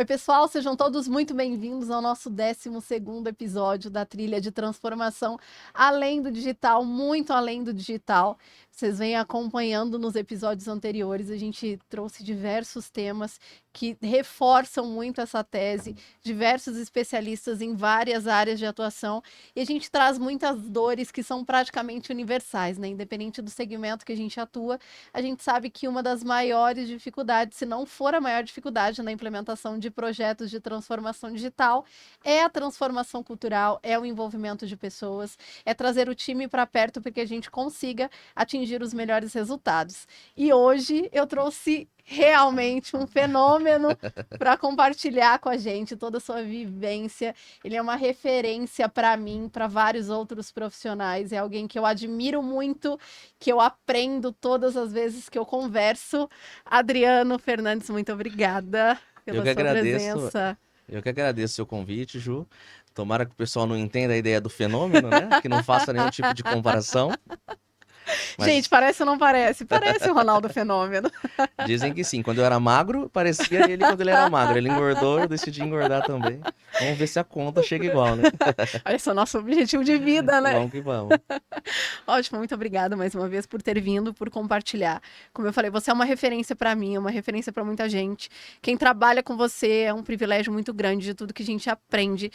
Oi, pessoal, sejam todos muito bem-vindos ao nosso 12º episódio da trilha de transformação além do digital, muito além do digital. Vocês vêm acompanhando nos episódios anteriores, a gente trouxe diversos temas que reforçam muito essa tese, diversos especialistas em várias áreas de atuação, e a gente traz muitas dores que são praticamente universais, né? Independente do segmento que a gente atua, a gente sabe que uma das maiores dificuldades, se não for a maior dificuldade na implementação de projetos de transformação digital, é a transformação cultural, é o envolvimento de pessoas, é trazer o time para perto para que a gente consiga atingir os melhores resultados. E hoje eu trouxe realmente um fenômeno para compartilhar com a gente toda a sua vivência. Ele é uma referência para mim, para vários outros profissionais, é alguém que eu admiro muito, que eu aprendo todas as vezes que eu converso. Adriano Fernandes, muito obrigada Eu pela que sua agradeço, presença. eu que agradeço o seu convite, Ju. Tomara que o pessoal não entenda a ideia do fenômeno, né? Que não faça nenhum tipo de comparação, Gente, mas parece ou não parece? Parece o Ronaldo Fenômeno. dizem que sim. Quando eu era magro, parecia ele quando ele era magro. Ele engordou, eu decidi engordar também. Vamos ver se a conta chega igual, né? Esse é o nosso objetivo de vida, né? Vamos que vamos. Ótimo, muito obrigada mais uma vez por ter vindo, por compartilhar. Como eu falei, você é uma referência para mim, é uma referência para muita gente. Quem trabalha com você é um privilégio muito grande de tudo que a gente aprende,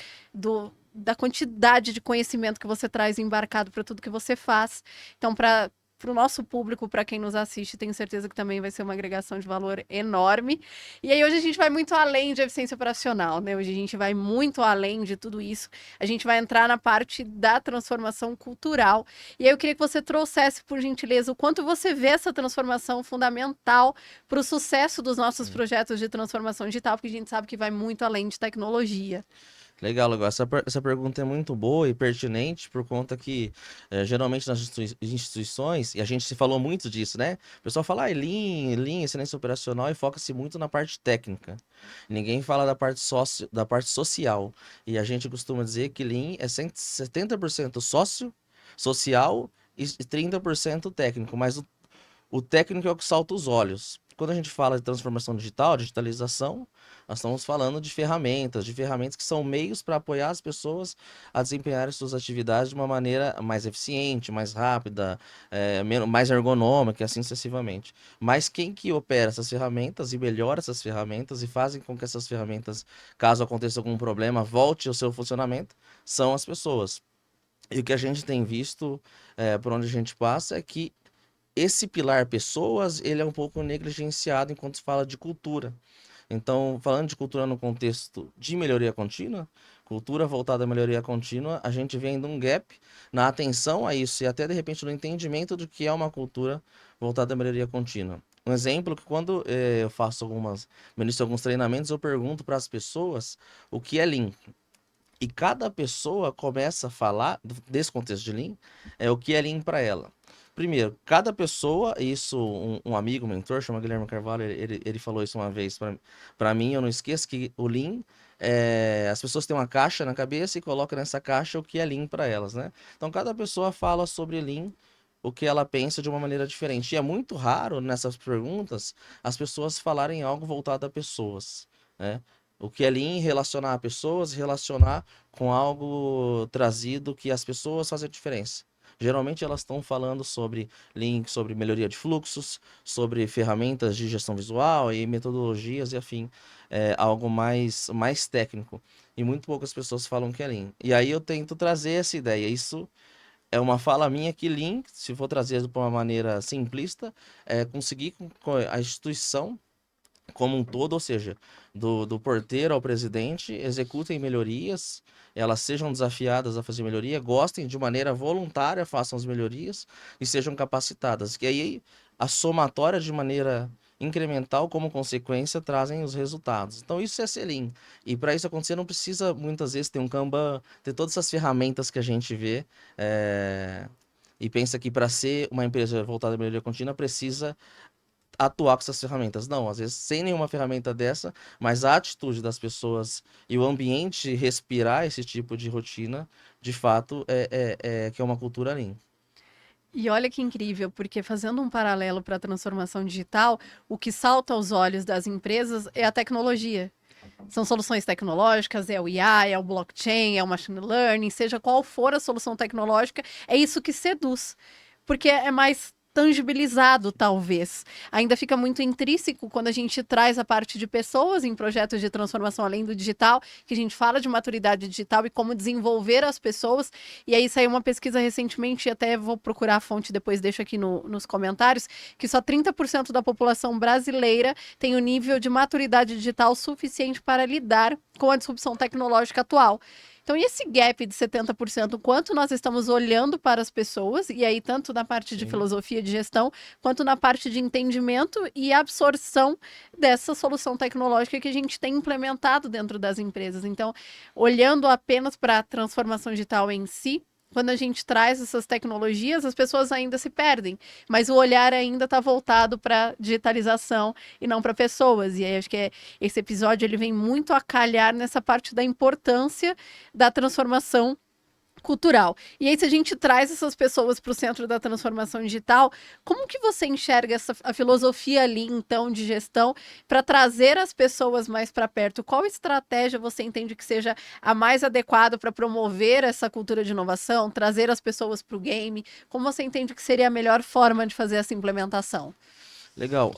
da quantidade de conhecimento que você traz embarcado para tudo que você faz. Então, para o nosso público, para quem nos assiste, tenho certeza que também vai ser uma agregação de valor enorme. E aí hoje a gente vai muito além de eficiência operacional, né? Hoje a gente vai muito além de tudo isso. A gente vai entrar na parte da transformação cultural. E aí eu queria que você trouxesse, por gentileza, o quanto você vê essa transformação fundamental para o sucesso dos nossos projetos de transformação digital, porque a gente sabe que vai muito além de tecnologia. Legal, legal. Essa pergunta é muito boa e pertinente por conta que, geralmente nas instituições, e a gente se falou muito disso, né? O pessoal fala, Lean, excelência operacional, e foca-se muito na parte técnica. Ninguém fala da parte social. E a gente costuma dizer que Lean é 70% social e 30% técnico, mas o técnico é o que salta os olhos. Quando a gente fala de transformação digital, digitalização, nós estamos falando de ferramentas que são meios para apoiar as pessoas a desempenharem suas atividades de uma maneira mais eficiente, mais rápida, mais ergonômica e assim sucessivamente. Mas quem que opera essas ferramentas e melhora essas ferramentas e fazem com que essas ferramentas, caso aconteça algum problema, volte ao seu funcionamento, são as pessoas. E o que a gente tem visto, por onde a gente passa, é que esse pilar pessoas, ele é um pouco negligenciado enquanto se fala de cultura. Então, falando de cultura no contexto de melhoria contínua, cultura voltada à melhoria contínua, a gente vê ainda um gap na atenção a isso e até de repente no entendimento do que é uma cultura voltada à melhoria contínua. Um exemplo que quando eu faço ministro alguns treinamentos, eu pergunto para as pessoas o que é Lean. E cada pessoa começa a falar desse contexto de Lean, o que é Lean para ela. Primeiro, cada pessoa, isso um amigo, mentor, chama Guilherme Carvalho, ele falou isso uma vez para mim, eu não esqueço que o Lean, as pessoas têm uma caixa na cabeça e colocam nessa caixa o que é Lean para elas, né? Então, cada pessoa fala sobre Lean, o que ela pensa de uma maneira diferente. E é muito raro nessas perguntas as pessoas falarem algo voltado a pessoas, né? O que é Lean relacionar a pessoas, relacionar com algo trazido que as pessoas fazem a diferença. Geralmente elas estão falando sobre Lean, sobre melhoria de fluxos, sobre ferramentas de gestão visual e metodologias e afim, algo mais técnico. E muito poucas pessoas falam que é Lean. E aí eu tento trazer essa ideia. Isso é uma fala minha que Lean, se for trazer de uma maneira simplista, é conseguir com a instituição como um todo, ou seja, do porteiro ao presidente, executem melhorias, elas sejam desafiadas a fazer melhoria, gostem de maneira voluntária, façam as melhorias e sejam capacitadas. Que aí a somatória de maneira incremental, como consequência, trazem os resultados. Então isso é ser Lean. E para isso acontecer, não precisa muitas vezes ter um Kanban, ter todas essas ferramentas que a gente vê. E pensa que para ser uma empresa voltada à melhoria contínua, precisa atuar com essas ferramentas. Não, às vezes sem nenhuma ferramenta dessa, mas a atitude das pessoas e o ambiente respirar esse tipo de rotina, de fato, é que é uma cultura Lean. E olha que incrível, porque fazendo um paralelo para a transformação digital, o que salta aos olhos das empresas é a tecnologia. São soluções tecnológicas, é o IA, é o blockchain, é o machine learning, seja qual for a solução tecnológica, é isso que seduz. Porque é mais tangibilizado, talvez. Ainda fica muito intrínseco quando a gente traz a parte de pessoas em projetos de transformação além do digital, que a gente fala de maturidade digital e como desenvolver as pessoas. E aí saiu uma pesquisa recentemente, e até vou procurar a fonte depois, deixo aqui nos comentários, que só 30% da população brasileira tem o nível de maturidade digital suficiente para lidar com a disrupção tecnológica atual. Então, e esse gap de 70%, quanto nós estamos olhando para as pessoas, e aí tanto na parte de Sim. filosofia de gestão, quanto na parte de entendimento e absorção dessa solução tecnológica que a gente tem implementado dentro das empresas. Então, olhando apenas para a transformação digital em si, quando a gente traz essas tecnologias, as pessoas ainda se perdem, mas o olhar ainda está voltado para digitalização e não para pessoas. E aí acho que esse episódio ele vem muito a calhar nessa parte da importância da transformação cultural. E aí, se a gente traz essas pessoas para o centro da transformação digital, como que você enxerga a filosofia ali, então, de gestão, para trazer as pessoas mais para perto? Qual estratégia você entende que seja a mais adequada para promover essa cultura de inovação, trazer as pessoas para o game? Como você entende que seria a melhor forma de fazer essa implementação? Legal.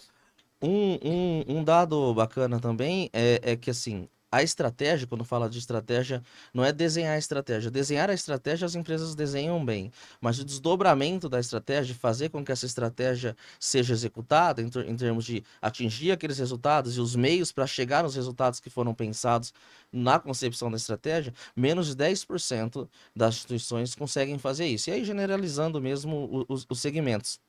Um dado bacana também é que, assim, a estratégia, quando fala de estratégia, não é desenhar a estratégia. Desenhar a estratégia as empresas desenham bem, mas o desdobramento da estratégia, fazer com que essa estratégia seja executada em termos de atingir aqueles resultados e os meios para chegar nos resultados que foram pensados na concepção da estratégia, menos de 10% das instituições conseguem fazer isso. E aí, generalizando mesmo os segmentos.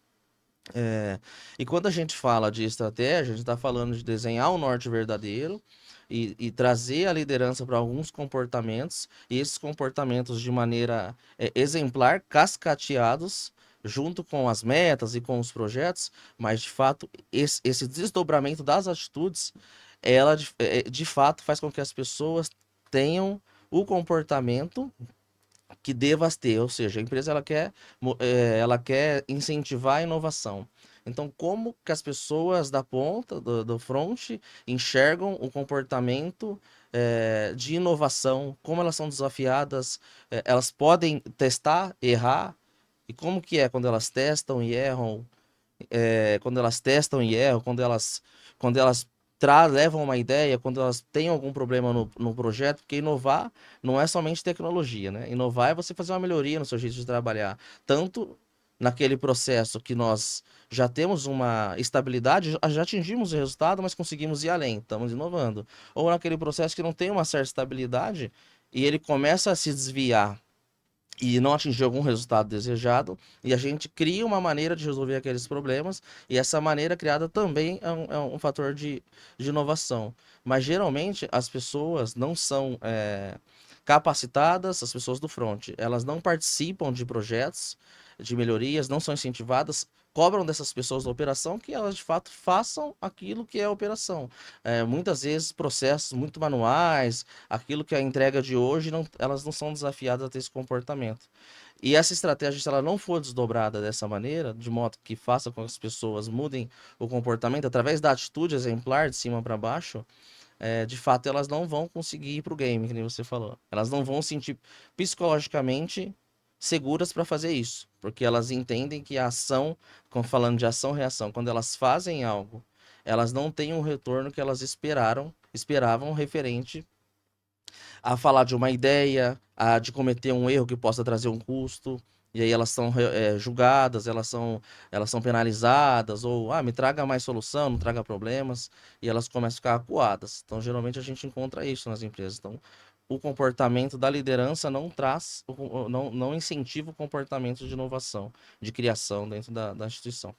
E quando a gente fala de estratégia, a gente está falando de desenhar o norte verdadeiro e trazer a liderança para alguns comportamentos, e esses comportamentos de maneira exemplar, cascateados, junto com as metas e com os projetos, mas de fato esse desdobramento das atitudes, ela de fato faz com que as pessoas tenham o comportamento que devas ter, ou seja, a empresa ela quer incentivar a inovação. Então, como que as pessoas da ponta, do front, enxergam o comportamento de inovação, como elas são desafiadas, elas podem testar, errar, e como que é quando elas testam e erram, quando elas testam e erram, quando elas levam uma ideia, quando elas têm algum problema no projeto, porque inovar não é somente tecnologia, né? Inovar é você fazer uma melhoria no seu jeito de trabalhar, tanto naquele processo que nós já temos uma estabilidade, já atingimos o resultado, mas conseguimos ir além, estamos inovando. Ou naquele processo que não tem uma certa estabilidade e ele começa a se desviar e não atingir algum resultado desejado, e a gente cria uma maneira de resolver aqueles problemas, e essa maneira criada também é um fator de inovação. Mas geralmente as pessoas não são capacitadas, as pessoas do front, elas não participam de projetos de melhorias, não são incentivadas, cobram dessas pessoas da operação que elas de fato façam aquilo que é a operação. Muitas vezes processos muito manuais, aquilo que é a entrega de hoje, elas não são desafiadas a ter esse comportamento. E essa estratégia, se ela não for desdobrada dessa maneira, de modo que faça com que as pessoas mudem o comportamento através da atitude exemplar de cima para baixo, de fato elas não vão conseguir ir para o game, que nem você falou. Elas não vão sentir psicologicamente seguras para fazer isso, porque elas entendem que a ação, falando de ação-reação, quando elas fazem algo, elas não têm o retorno que elas esperavam referente a falar de uma ideia, de cometer um erro que possa trazer um custo, e aí elas são julgadas, elas são penalizadas, ou me traga mais solução, não traga problemas, e elas começam a ficar acuadas. Então, geralmente a gente encontra isso nas empresas. Então, o comportamento da liderança não incentiva o comportamento de inovação, de criação dentro da instituição.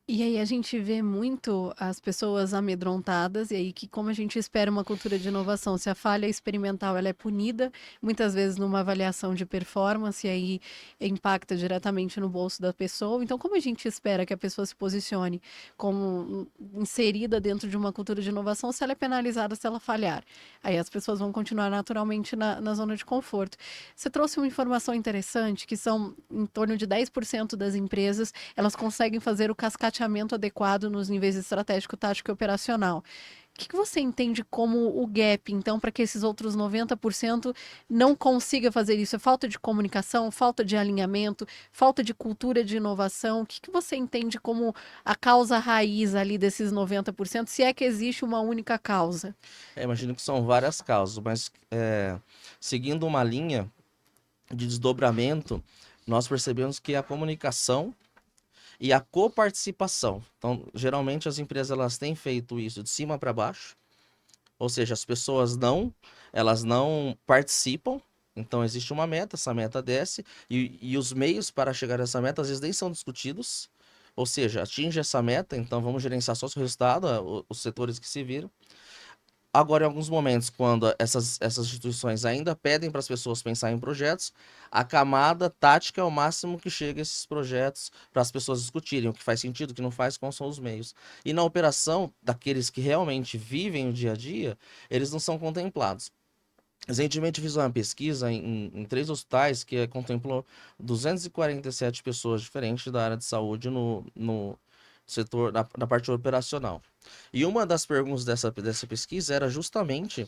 E aí a gente vê muito as pessoas amedrontadas, e aí que como a gente espera uma cultura de inovação, se a falha experimental ela é punida, muitas vezes numa avaliação de performance, e aí impacta diretamente no bolso da pessoa. Então, como a gente espera que a pessoa se posicione como inserida dentro de uma cultura de inovação se ela é penalizada se ela falhar? Aí as pessoas vão continuar naturalmente na zona de conforto. Você trouxe uma informação interessante, que são em torno de 10% das empresas, elas conseguem fazer o cascateamento adequado nos níveis estratégico, tático e operacional. que você entende como o gap, então, para que esses outros 90% não consiga fazer isso? É falta de comunicação, falta de alinhamento, falta de cultura de inovação? O que você entende como a causa raiz ali desses 90%, se é que existe uma única causa? Imagino que são várias causas, mas seguindo uma linha de desdobramento, nós percebemos que a comunicação e a coparticipação. Então, geralmente as empresas elas têm feito isso de cima para baixo, ou seja, as pessoas elas não participam. Então existe uma meta, essa meta desce e os meios para chegar a essa meta às vezes nem são discutidos. Ou seja, atinge essa meta, então vamos gerenciar só o seu resultado, os setores que se viram. Agora, em alguns momentos, quando essas instituições ainda pedem para as pessoas pensar em projetos, a camada tática é o máximo que chega a esses projetos para as pessoas discutirem o que faz sentido, o que não faz, quais são os meios. E na operação, daqueles que realmente vivem o dia a dia, eles não são contemplados. Recentemente fiz uma pesquisa em 3 hospitais que contemplou 247 pessoas diferentes da área de saúde no setor, na parte operacional. E uma das perguntas dessa pesquisa era justamente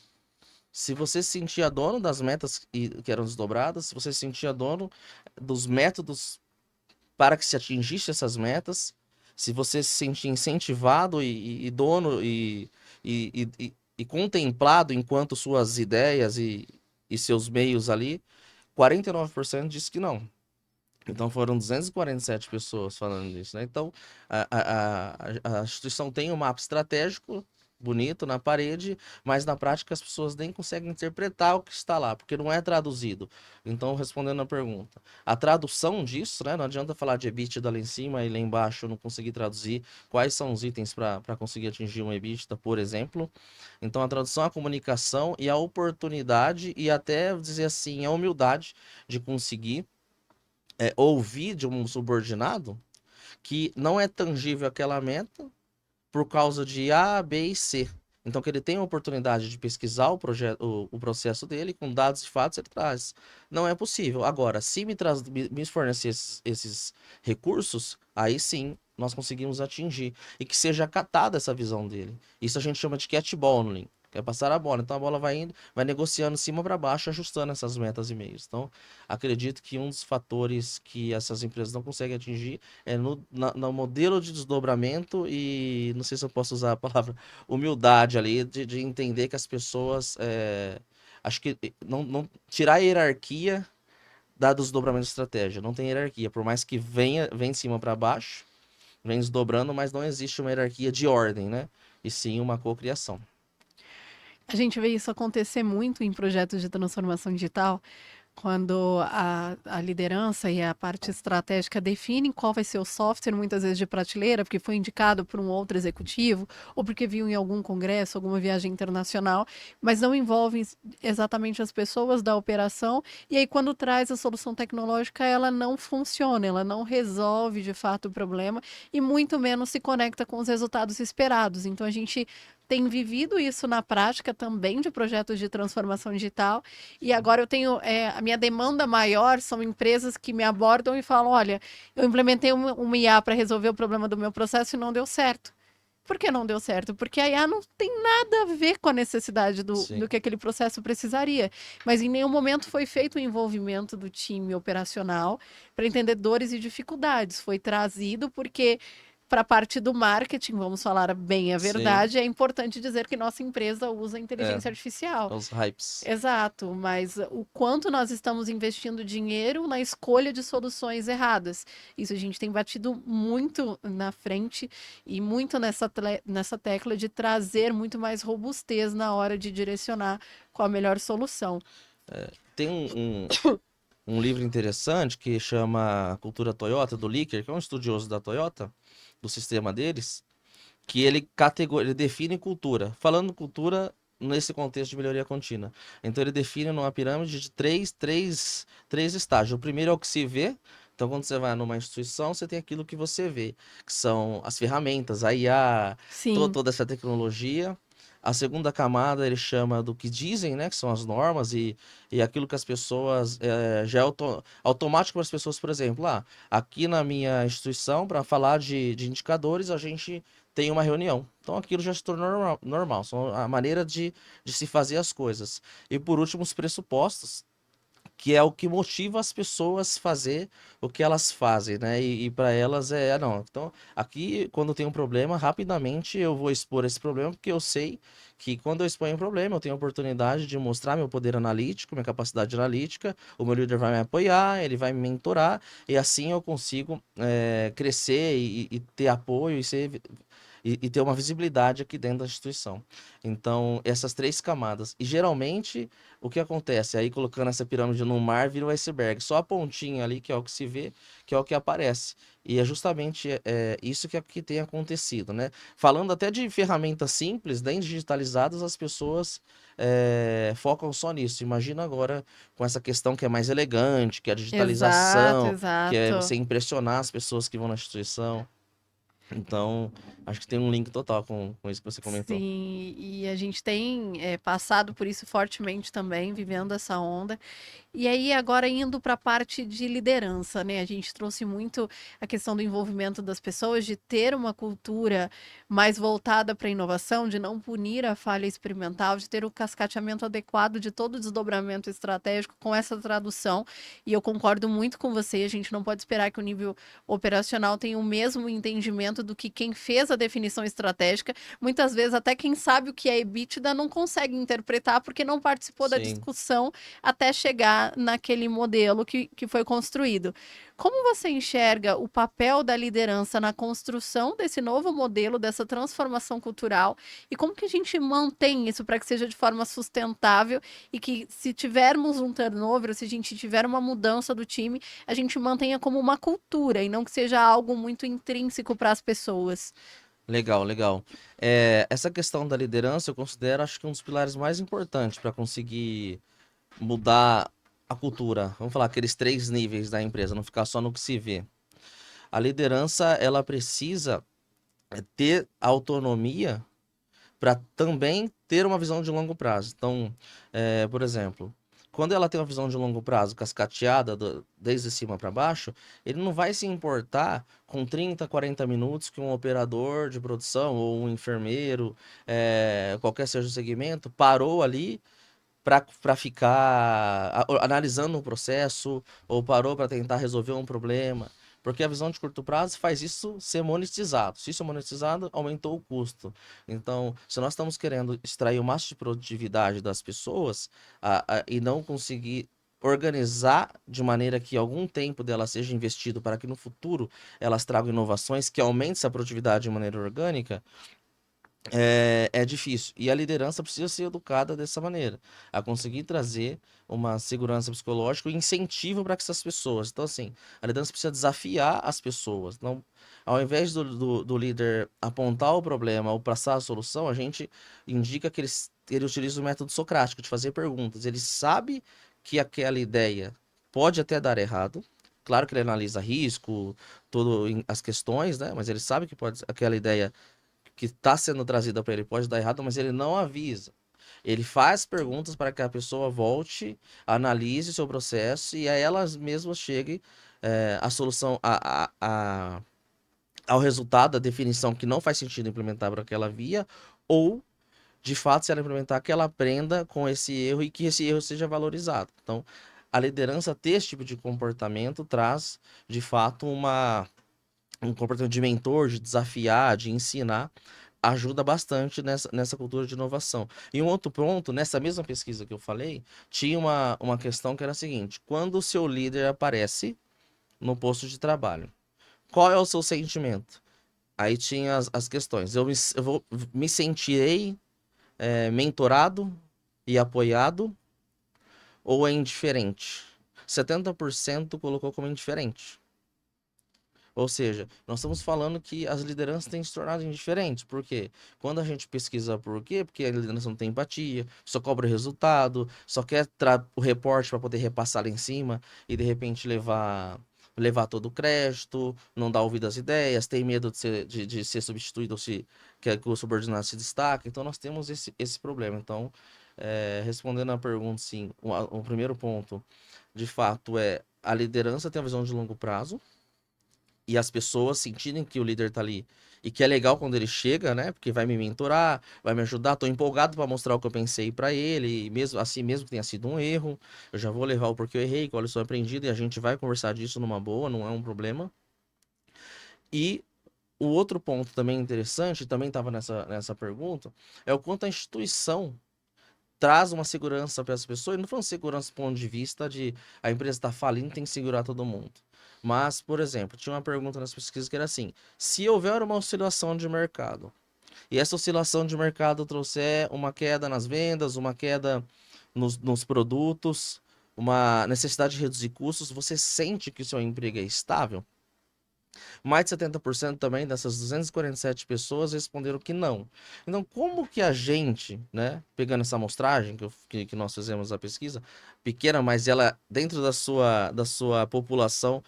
se você se sentia dono das metas que eram desdobradas, se você se sentia dono dos métodos para que se atingisse essas metas, se você se sentia incentivado e dono e, e contemplado enquanto suas ideias e seus meios ali, 49% disse que não. Então foram 247 pessoas falando disso, né? Então a instituição tem um mapa estratégico bonito na parede, mas na prática as pessoas nem conseguem interpretar o que está lá, porque não é traduzido. Então, respondendo a pergunta, a tradução disso, né? Não adianta falar de EBITDA lá em cima e lá embaixo eu não conseguir traduzir quais são os itens para conseguir atingir um EBITDA, por exemplo. Então, a tradução é a comunicação e a oportunidade e até dizer assim, a humildade de conseguir ouvir de um subordinado que não é tangível aquela meta por causa de A, B e C. Então, que ele tem a oportunidade de pesquisar o processo dele, com dados e fatos, ele traz. Não é possível. Agora, se me fornecer esses recursos, aí sim nós conseguimos atingir. E que seja catada essa visão dele. Isso a gente chama de catballing, que é passar a bola. Então a bola vai indo, vai negociando de cima para baixo, ajustando essas metas e meios. Então, acredito que um dos fatores que essas empresas não conseguem atingir é no modelo de desdobramento e não sei se eu posso usar a palavra humildade ali, de entender que as pessoas. Acho que não tirar a hierarquia do desdobramento de estratégia. Não tem hierarquia. Por mais que vem de cima para baixo, vem desdobrando, mas não existe uma hierarquia de ordem, né? E sim uma cocriação. A gente vê isso acontecer muito em projetos de transformação digital, quando a liderança e a parte estratégica definem qual vai ser o software, muitas vezes de prateleira, porque foi indicado por um outro executivo, ou porque viu em algum congresso, alguma viagem internacional, mas não envolvem exatamente as pessoas da operação, e aí quando traz a solução tecnológica, ela não funciona, ela não resolve de fato o problema, e muito menos se conecta com os resultados esperados. Então a gente tem vivido isso na prática também de projetos de transformação digital, e agora eu tenho a minha demanda maior são empresas que me abordam e falam: olha, eu implementei uma IA para resolver o problema do meu processo e não deu certo. Por que não deu certo? Porque a IA não tem nada a ver com a necessidade do Sim. que aquele processo precisaria. Mas em nenhum momento foi feito o envolvimento do time operacional para entender dores e dificuldades. Foi trazido porque para a parte do marketing, vamos falar bem a Sim. verdade, é importante dizer que nossa empresa usa É, inteligência artificial. os hypes. Exato, mas o quanto nós estamos investindo dinheiro na escolha de soluções erradas. Isso a gente tem batido muito na frente e muito nessa tecla de trazer muito mais robustez na hora de direcionar qual a melhor solução. Tem um livro interessante que chama Cultura Toyota, do Licker, que é um estudioso da Toyota, do sistema deles, que ele define cultura. Falando cultura nesse contexto de melhoria contínua. Então ele define numa pirâmide de três estágios. O primeiro é o que se vê. Então, quando você vai numa instituição, você tem aquilo que você vê, que são as ferramentas, a IA, Sim, toda essa tecnologia. A segunda camada ele chama do que dizem, né, que são as normas e aquilo que as pessoas já é automático para as pessoas, por exemplo, aqui na minha instituição, para falar de indicadores, a gente tem uma reunião. Então aquilo já se tornou normal, são a maneira de se fazer as coisas. E por último, os pressupostos, que é o que motiva as pessoas a fazer o que elas fazem, né? E para elas não. Então, aqui, quando tem um problema, rapidamente eu vou expor esse problema, porque eu sei que quando eu exponho um problema, eu tenho a oportunidade de mostrar meu poder analítico, minha capacidade analítica, o meu líder vai me apoiar, ele vai me mentorar, e assim eu consigo crescer e ter apoio e ter uma visibilidade aqui dentro da instituição. Então, essas três camadas. E geralmente, o que acontece? Aí, colocando essa pirâmide no mar, vira um iceberg. Só a pontinha ali, que é o que se vê, que é o que aparece. E é justamente isso que tem acontecido, né? Falando até de ferramentas simples, nem digitalizadas, as pessoas focam só nisso. Imagina agora com essa questão que é mais elegante, que é a Exato, digitalização, que é exato. você impressionar as pessoas que vão na instituição. Então, acho que tem um link total com isso que você comentou. Sim, e a gente tem passado por isso fortemente também, vivendo essa onda. E aí, agora indo para a parte de liderança, né? A gente trouxe muito a questão do envolvimento das pessoas, de ter uma cultura mais voltada para a inovação, de não punir a falha experimental, de ter o cascateamento adequado de todo o desdobramento estratégico com essa tradução. E eu concordo muito com você, a gente não pode esperar que o nível operacional tenha o mesmo entendimento do que quem fez a definição estratégica. Muitas vezes, até quem sabe o que é EBITDA não consegue interpretar porque não participou da Sim. discussão até chegar naquele modelo que foi construído. Como você enxerga o papel da liderança na construção desse novo modelo, dessa transformação cultural? E como que a gente mantém isso para que seja de forma sustentável e que, se tivermos um turnover, se a gente tiver uma mudança do time, a gente mantenha como uma cultura e não que seja algo muito intrínseco para as pessoas? Legal, legal. Essa questão da liderança eu considero, acho que um dos pilares mais importantes para conseguir mudar a cultura. Vamos falar aqueles três níveis da empresa, não ficar só no que se vê. A liderança, ela precisa ter autonomia para também ter uma visão de longo prazo. Então, por exemplo, quando ela tem uma visão de longo prazo cascateada desde cima para baixo, ele não vai se importar com 30, 40 minutos que um operador de produção ou um enfermeiro, qualquer seja o segmento, parou ali para ficar analisando um processo ou parou para tentar resolver um problema. Porque a visão de curto prazo faz isso ser monetizado. Se isso é monetizado, aumentou o custo. Então, se nós estamos querendo extrair o máximo de produtividade das pessoas e não conseguir organizar de maneira que algum tempo dela seja investido para que no futuro elas tragam inovações que aumentem essa produtividade de maneira orgânica, é difícil. E a liderança precisa ser educada dessa maneira, a conseguir trazer uma segurança psicológica e incentivo para que essas pessoas. Então, assim, a liderança precisa desafiar as pessoas. Não, ao invés do líder apontar o problema ou passar a solução, a gente indica que ele utiliza o método socrático de fazer perguntas. Ele sabe que aquela ideia pode até dar errado. Claro que ele analisa risco, todas as questões, né? Mas ele sabe que aquela ideia que está sendo trazida para ele pode dar errado, mas ele não avisa. Ele faz perguntas para que a pessoa volte, analise o seu processo e a elas mesmas chegue a solução, ao resultado, da definição que não faz sentido implementar para aquela via, ou, de fato, se ela implementar, que ela aprenda com esse erro e que esse erro seja valorizado. Então, a liderança ter esse tipo de comportamento traz, de fato, um comportamento de mentor, de desafiar, de ensinar, ajuda bastante nessa cultura de inovação. E um outro ponto, nessa mesma pesquisa que eu falei, tinha uma questão que era a seguinte: quando o seu líder aparece no posto de trabalho, qual é o seu sentimento? Aí tinha as questões. Me sentirei mentorado e apoiado ou é indiferente? 70% colocou como indiferente. Ou seja, nós estamos falando que as lideranças têm se tornado indiferentes. Por quê? Quando a gente pesquisa por quê? Porque a liderança não tem empatia, só cobra resultado, só quer o reporte para poder repassar lá em cima e de repente levar levar todo o crédito, não dar ouvido às ideias, tem medo de ser substituído ou se quer que o subordinado se destaque. Então, nós temos esse problema. Então, respondendo à pergunta, sim, o primeiro ponto, de fato, é a liderança tem uma visão de longo prazo e as pessoas sentirem que o líder tá ali e que é legal quando ele chega, né? Porque vai me mentorar, vai me ajudar, tô empolgado para mostrar o que eu pensei para ele, e mesmo assim, mesmo que tenha sido um erro, eu já vou levar o porquê eu errei, qual a lição aprendida e a gente vai conversar disso numa boa, não é um problema. E o outro ponto também interessante, também estava nessa pergunta, é o quanto a instituição traz uma segurança para as pessoas, e não falando segurança do ponto de vista de a empresa está falindo, tem que segurar todo mundo. Mas, por exemplo, tinha uma pergunta nas pesquisas que era assim: se houver uma oscilação de mercado, e essa oscilação de mercado trouxer uma queda nas vendas, uma queda nos produtos, uma necessidade de reduzir custos, você sente que o seu emprego é estável? Mais de 70% também dessas 247 pessoas responderam que não. Então, como que a gente, né, pegando essa amostragem que nós fizemos a pesquisa, pequena, mas ela, dentro da sua população,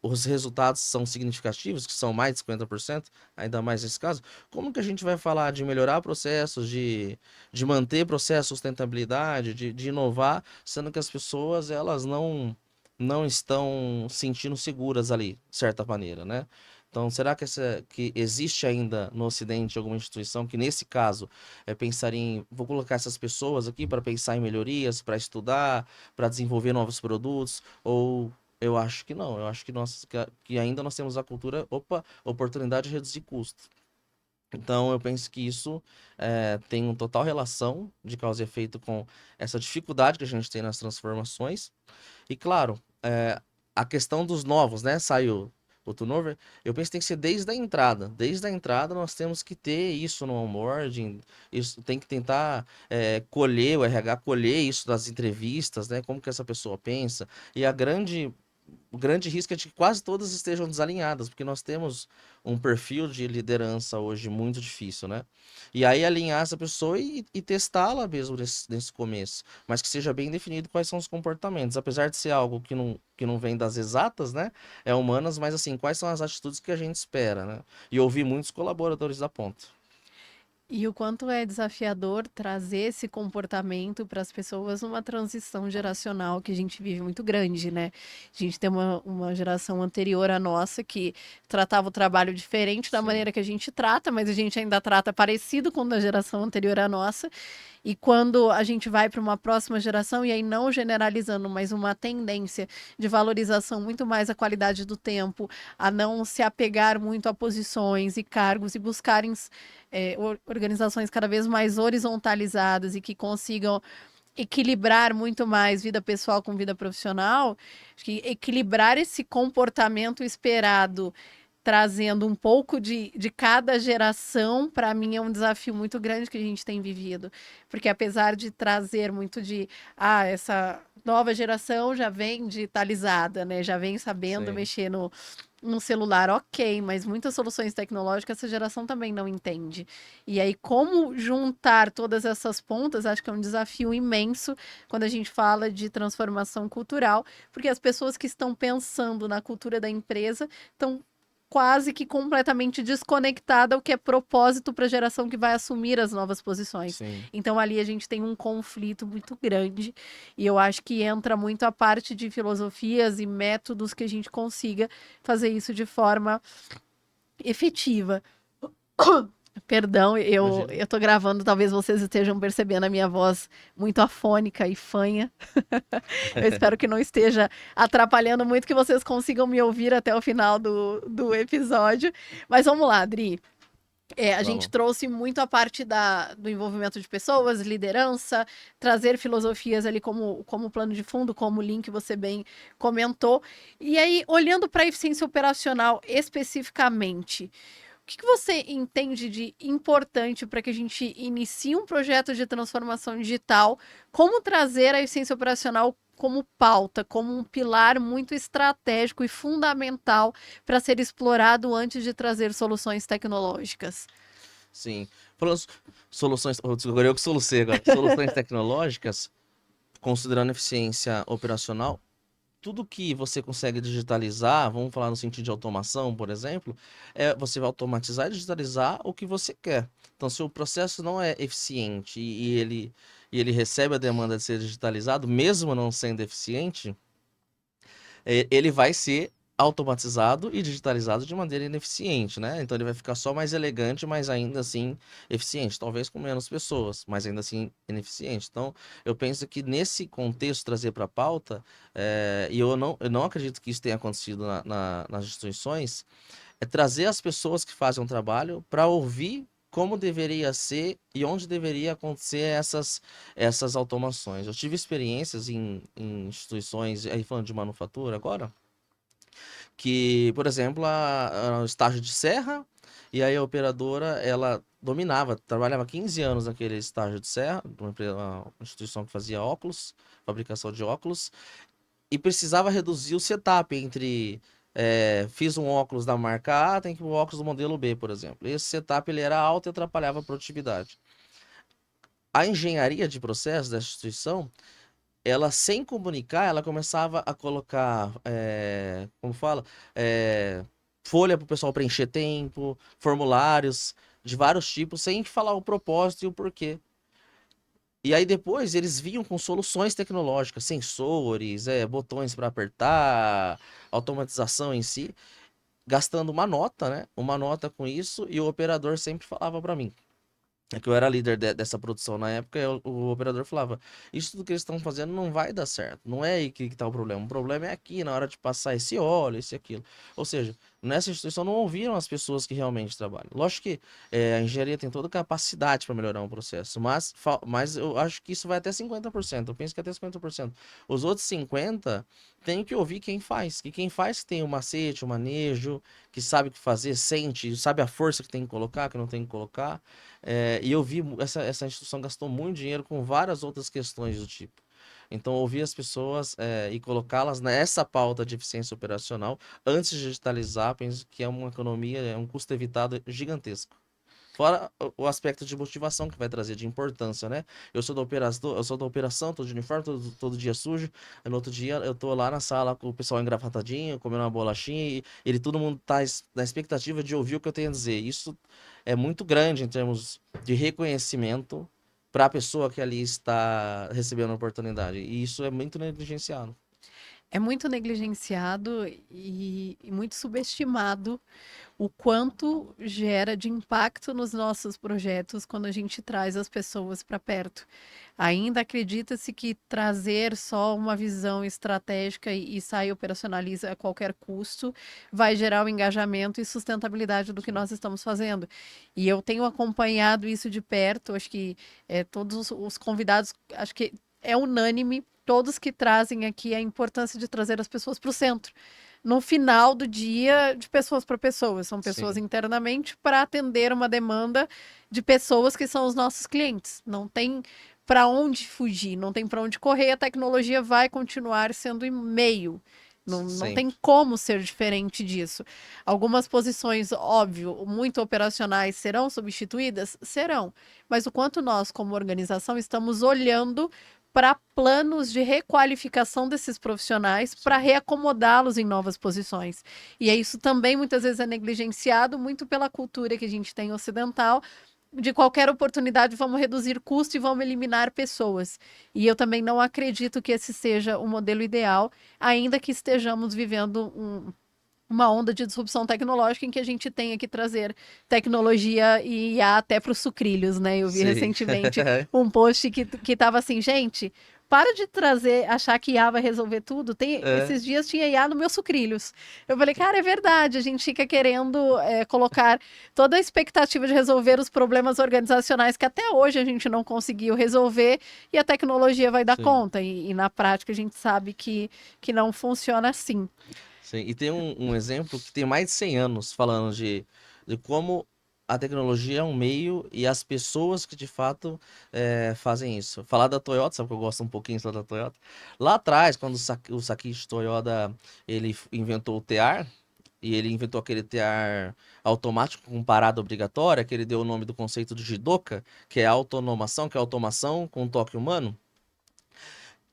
os resultados são significativos, que são mais de 50%, ainda mais nesse caso, como que a gente vai falar de melhorar processos, de manter processo, sustentabilidade, de inovar, sendo que as pessoas, elas não estão sentindo seguras ali, de certa maneira, né? Então, será que existe ainda no Ocidente alguma instituição que, nesse caso, pensaria em, vou colocar essas pessoas aqui para pensar em melhorias, para estudar, para desenvolver novos produtos? Ou eu acho que não, eu acho que ainda nós temos a cultura, opa, oportunidade de reduzir custo. Então, eu penso que isso tem uma total relação de causa e efeito com essa dificuldade que a gente tem nas transformações. E claro, a questão dos novos, né? Saiu o turnover. Eu penso que tem que ser desde a entrada. Desde a entrada nós temos que ter isso no onboarding. Isso tem que tentar colher, o RH colher isso das entrevistas, né? Como que essa pessoa pensa. E o grande risco é de que quase todas estejam desalinhadas, porque nós temos um perfil de liderança hoje muito difícil, né? E aí alinhar essa pessoa e testá-la mesmo nesse começo, mas que seja bem definido quais são os comportamentos, apesar de ser algo que não vem das exatas, né? É humanas, mas assim, quais são as atitudes que a gente espera, né? E ouvir muitos colaboradores da ponta. E o quanto é desafiador trazer esse comportamento para as pessoas numa transição geracional que a gente vive muito grande, né? A gente tem uma geração anterior à nossa que tratava o trabalho diferente da Sim, maneira que a gente trata, mas a gente ainda trata parecido com a geração anterior à nossa. E quando a gente vai para uma próxima geração, e aí não generalizando, mas uma tendência de valorização muito mais à qualidade do tempo, a não se apegar muito a posições e cargos e buscarem organizações cada vez mais horizontalizadas e que consigam equilibrar muito mais vida pessoal com vida profissional, acho que equilibrar esse comportamento esperado trazendo um pouco de cada geração, para mim é um desafio muito grande que a gente tem vivido. Porque apesar de trazer muito essa nova geração já vem digitalizada, né? Já vem sabendo sim. mexer no celular, ok, mas muitas soluções tecnológicas essa geração também não entende. E aí, como juntar todas essas pontas, acho que é um desafio imenso quando a gente fala de transformação cultural, porque as pessoas que estão pensando na cultura da empresa estão quase que completamente desconectada ao que é propósito para a geração que vai assumir as novas posições. Sim. Então ali a gente tem um conflito muito grande e eu acho que entra muito a parte de filosofias e métodos que a gente consiga fazer isso de forma efetiva. Perdão, Imagina. eu tô gravando, talvez vocês estejam percebendo a minha voz muito afônica e fanha. Eu espero que não esteja atrapalhando muito, que vocês consigam me ouvir até o final do episódio. Mas vamos lá, Adri. A gente Vamos. trouxe muito a parte do envolvimento de pessoas, liderança, trazer filosofias ali como plano de fundo, como o link você bem comentou. E aí, olhando para a eficiência operacional especificamente, o que você entende de importante para que a gente inicie um projeto de transformação digital? Como trazer a eficiência operacional como pauta, como um pilar muito estratégico e fundamental para ser explorado antes de trazer soluções tecnológicas? Sim. Falando soluções, agora eu que solucei agora. Soluções tecnológicas, considerando eficiência operacional, tudo que você consegue digitalizar, vamos falar no sentido de automação, por exemplo, você vai automatizar e digitalizar o que você quer. Então, se o processo não é eficiente e ele recebe a demanda de ser digitalizado, mesmo não sendo eficiente, ele vai ser automatizado e digitalizado de maneira ineficiente, né? Então ele vai ficar só mais elegante, mas ainda assim eficiente, talvez com menos pessoas, mas ainda assim ineficiente. Então eu penso que nesse contexto trazer para a pauta, e eu não acredito que isso tenha acontecido nas instituições, é trazer as pessoas que fazem um trabalho para ouvir como deveria ser e onde deveria acontecer essas automações. Eu tive experiências em instituições, aí falando de manufatura agora, que, por exemplo, o estágio de serra, e aí a operadora, ela dominava, trabalhava 15 anos naquele estágio de serra, uma instituição que fazia óculos, fabricação de óculos, e precisava reduzir o setup entre fiz um óculos da marca A, tem que ir o óculos do modelo B, por exemplo. Esse setup ele era alto e atrapalhava a produtividade. A engenharia de processo da instituição, ela sem comunicar, ela começava a colocar, como fala, folha para o pessoal preencher tempo, formulários de vários tipos, sem falar o propósito e o porquê. E aí depois eles vinham com soluções tecnológicas, sensores, botões para apertar, automatização em si, gastando uma nota, né? Uma nota com isso, e o operador sempre falava para mim. É que eu era líder dessa produção na época, e o operador falava: Isso tudo que eles estão fazendo não vai dar certo. Não é aí que tá o problema. O problema é aqui, na hora de passar esse óleo, esse e aquilo. Ou seja, nessa instituição não ouviram as pessoas que realmente trabalham. Lógico que a engenharia tem toda a capacidade para melhorar um processo, mas eu acho que isso vai até 50%. Eu penso que até 50%. Os outros 50% tem que ouvir quem faz. Que quem faz tem o macete, o manejo, que sabe o que fazer, sente, sabe a força que tem que colocar, que não tem que colocar. E eu vi essa instituição gastou muito dinheiro com várias outras questões do tipo. Então, ouvir as pessoas e colocá-las nessa pauta de eficiência operacional antes de digitalizar, penso que é uma economia, é um custo evitado gigantesco. Fora o aspecto de motivação que vai trazer, de importância, né? Eu sou da operação, tô de uniforme, todo dia sujo. Aí no outro dia eu tô lá na sala com o pessoal engravatadinho, comendo uma bolachinha e todo mundo tá na expectativa de ouvir o que eu tenho a dizer. Isso é muito grande em termos de reconhecimento para a pessoa que ali está recebendo a oportunidade. E isso é muito negligenciado. É muito negligenciado e muito subestimado o quanto gera de impacto nos nossos projetos quando a gente traz as pessoas para perto. Ainda acredita-se que trazer só uma visão estratégica e sair operacionaliza a qualquer custo vai gerar o engajamento e sustentabilidade do que Sim. nós estamos fazendo. E eu tenho acompanhado isso de perto, acho que todos os convidados, acho que é unânime, todos que trazem aqui a importância de trazer as pessoas para o centro no final do dia, de pessoas para pessoas. São pessoas Sim. internamente para atender uma demanda de pessoas que são os nossos clientes. Não tem para onde fugir, não tem para onde correr. A tecnologia vai continuar sendo meio. Não tem Sempre. como ser diferente disso. Algumas posições, óbvio, muito operacionais serão substituídas? Serão. Mas o quanto nós, como organização, estamos olhando para planos de requalificação desses profissionais para Sim. reacomodá-los em novas posições. E isso também muitas vezes é negligenciado muito pela cultura que a gente tem ocidental. De qualquer oportunidade, vamos reduzir custo e vamos eliminar pessoas. E eu também não acredito que esse seja o modelo ideal, ainda que estejamos vivendo uma onda de disrupção tecnológica em que a gente tenha que trazer tecnologia e IA até para os sucrilhos, né? Eu vi Sim. recentemente um post que estava assim, gente, para de trazer, achar que IA vai resolver tudo. É. Esses dias tinha IA no meus sucrilhos. Eu falei, cara, é verdade, a gente fica querendo colocar toda a expectativa de resolver os problemas organizacionais que até hoje a gente não conseguiu resolver e a tecnologia vai dar Sim. conta. E na prática a gente sabe que não funciona assim. Sim, e tem um exemplo que tem mais de 100 anos falando de como a tecnologia é um meio e as pessoas que de fato fazem isso. Falar da Toyota, sabe que eu gosto um pouquinho só da Toyota? Lá atrás, quando o Sakichi Toyoda ele inventou o tear, e ele inventou aquele tear automático com parada obrigatória, que ele deu o nome do conceito de Jidoka, que é autonomação, que é automação com toque humano.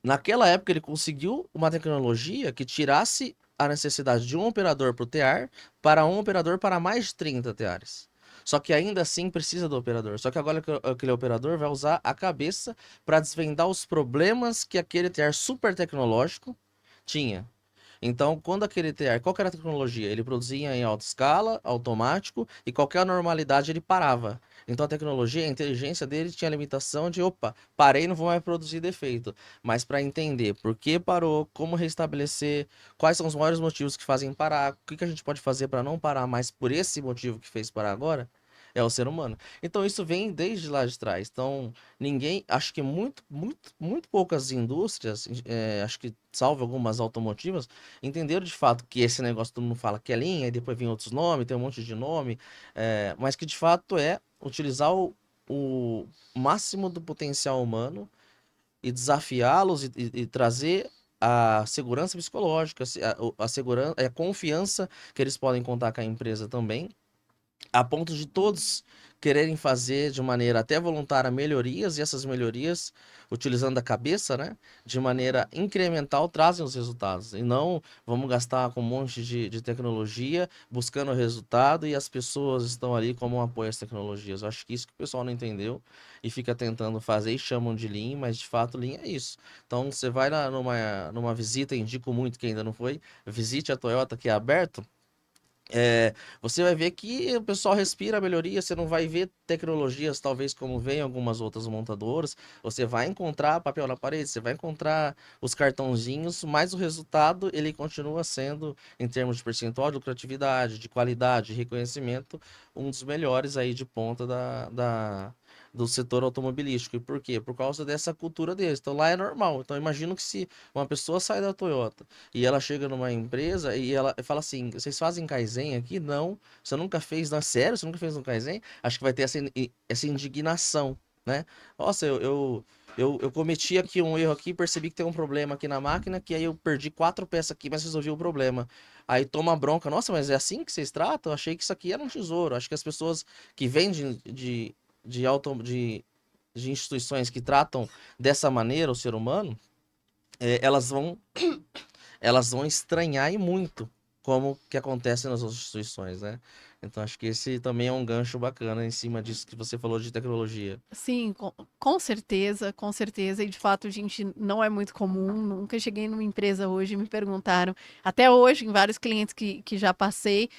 Naquela época ele conseguiu uma tecnologia que tirasse a necessidade de um operador para o tear para um operador para mais de 30 teares. Só que ainda assim precisa do operador. Só que agora aquele operador vai usar a cabeça para desvendar os problemas que aquele tear super tecnológico tinha. Então, quando aquele TR, qual que era a tecnologia? Ele produzia em alta escala, automático, e qualquer anormalidade ele parava. Então, a tecnologia, a inteligência dele tinha a limitação de, opa, parei, não vou mais produzir defeito. Mas para entender por que parou, como restabelecer, quais são os maiores motivos que fazem parar, o que que a gente pode fazer para não parar mais por esse motivo que fez parar agora, é o ser humano. Então, isso vem desde lá de trás. Então, ninguém, acho que muito poucas indústrias, acho que salvo algumas automotivas, entenderam de fato que esse negócio todo mundo fala que é linha, e depois vem outros nomes, tem um monte de nome, mas que de fato é utilizar o máximo do potencial humano e desafiá-los e trazer a segurança psicológica, a segurança, a confiança que eles podem contar com a empresa também, a ponto de todos quererem fazer de maneira até voluntária melhorias, e essas melhorias, utilizando a cabeça, né, de maneira incremental, trazem os resultados. E não vamos gastar com um monte de tecnologia buscando o resultado e as pessoas estão ali como um apoio às tecnologias. Eu acho que isso que o pessoal não entendeu e fica tentando fazer e chamam de Lean, mas de fato Lean é isso. Então você vai numa visita, indico muito que ainda não foi, visite a Toyota que é aberto. É, você vai ver que o pessoal respira a melhoria, você não vai ver tecnologias, talvez como vem algumas outras montadoras, você vai encontrar papel na parede, você vai encontrar os cartãozinhos, mas o resultado ele continua sendo, em termos de percentual de lucratividade, de qualidade, de reconhecimento, um dos melhores aí de ponta do setor automobilístico. E por quê? Por causa dessa cultura deles. Então lá é normal. Então imagino que se uma pessoa sai da Toyota e ela chega numa empresa e ela fala assim: vocês fazem Kaizen aqui? Não. Você nunca fez? Não, é sério? Você nunca fez um Kaizen? Acho que vai ter essa indignação, né? Nossa, eu cometi aqui um erro aqui, percebi que tem um problema aqui na máquina, que aí eu perdi 4 peças aqui, mas resolvi o problema. Aí toma bronca. Nossa, mas é assim que vocês tratam? Eu achei que isso aqui era um tesouro. Acho que as pessoas que vêm de, auto, de instituições que tratam dessa maneira o ser humano, elas vão estranhar e muito como que acontece nas outras instituições, né? Então acho que esse também é um gancho bacana em cima disso que você falou de tecnologia. Sim, com certeza, com certeza. E de fato, gente, não é muito comum. Nunca cheguei numa empresa hoje e me perguntaram, até hoje, em vários clientes que já passei,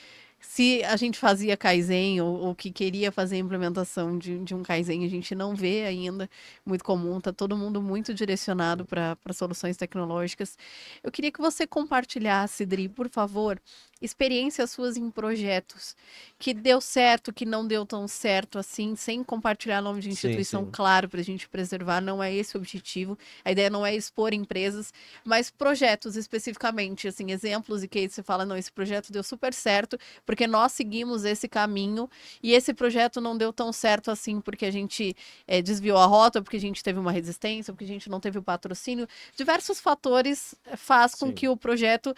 se a gente fazia Kaizen ou que queria fazer a implementação de um Kaizen. A gente não vê ainda, muito comum, tá todo mundo muito direcionado para soluções tecnológicas. Eu queria que você compartilhasse, Dri, por favor, experiências suas em projetos que deu certo, que não deu tão certo assim, sem compartilhar nome de Sim, instituição, sim. claro, para a gente preservar, não é esse o objetivo. A ideia não é expor empresas, mas projetos especificamente, assim, exemplos e que você fala, não, esse projeto deu super certo, porque nós seguimos esse caminho, e esse projeto não deu tão certo assim, porque a gente desviou a rota, porque a gente teve uma resistência, porque a gente não teve o patrocínio. Diversos fatores faz com Sim. que o projeto,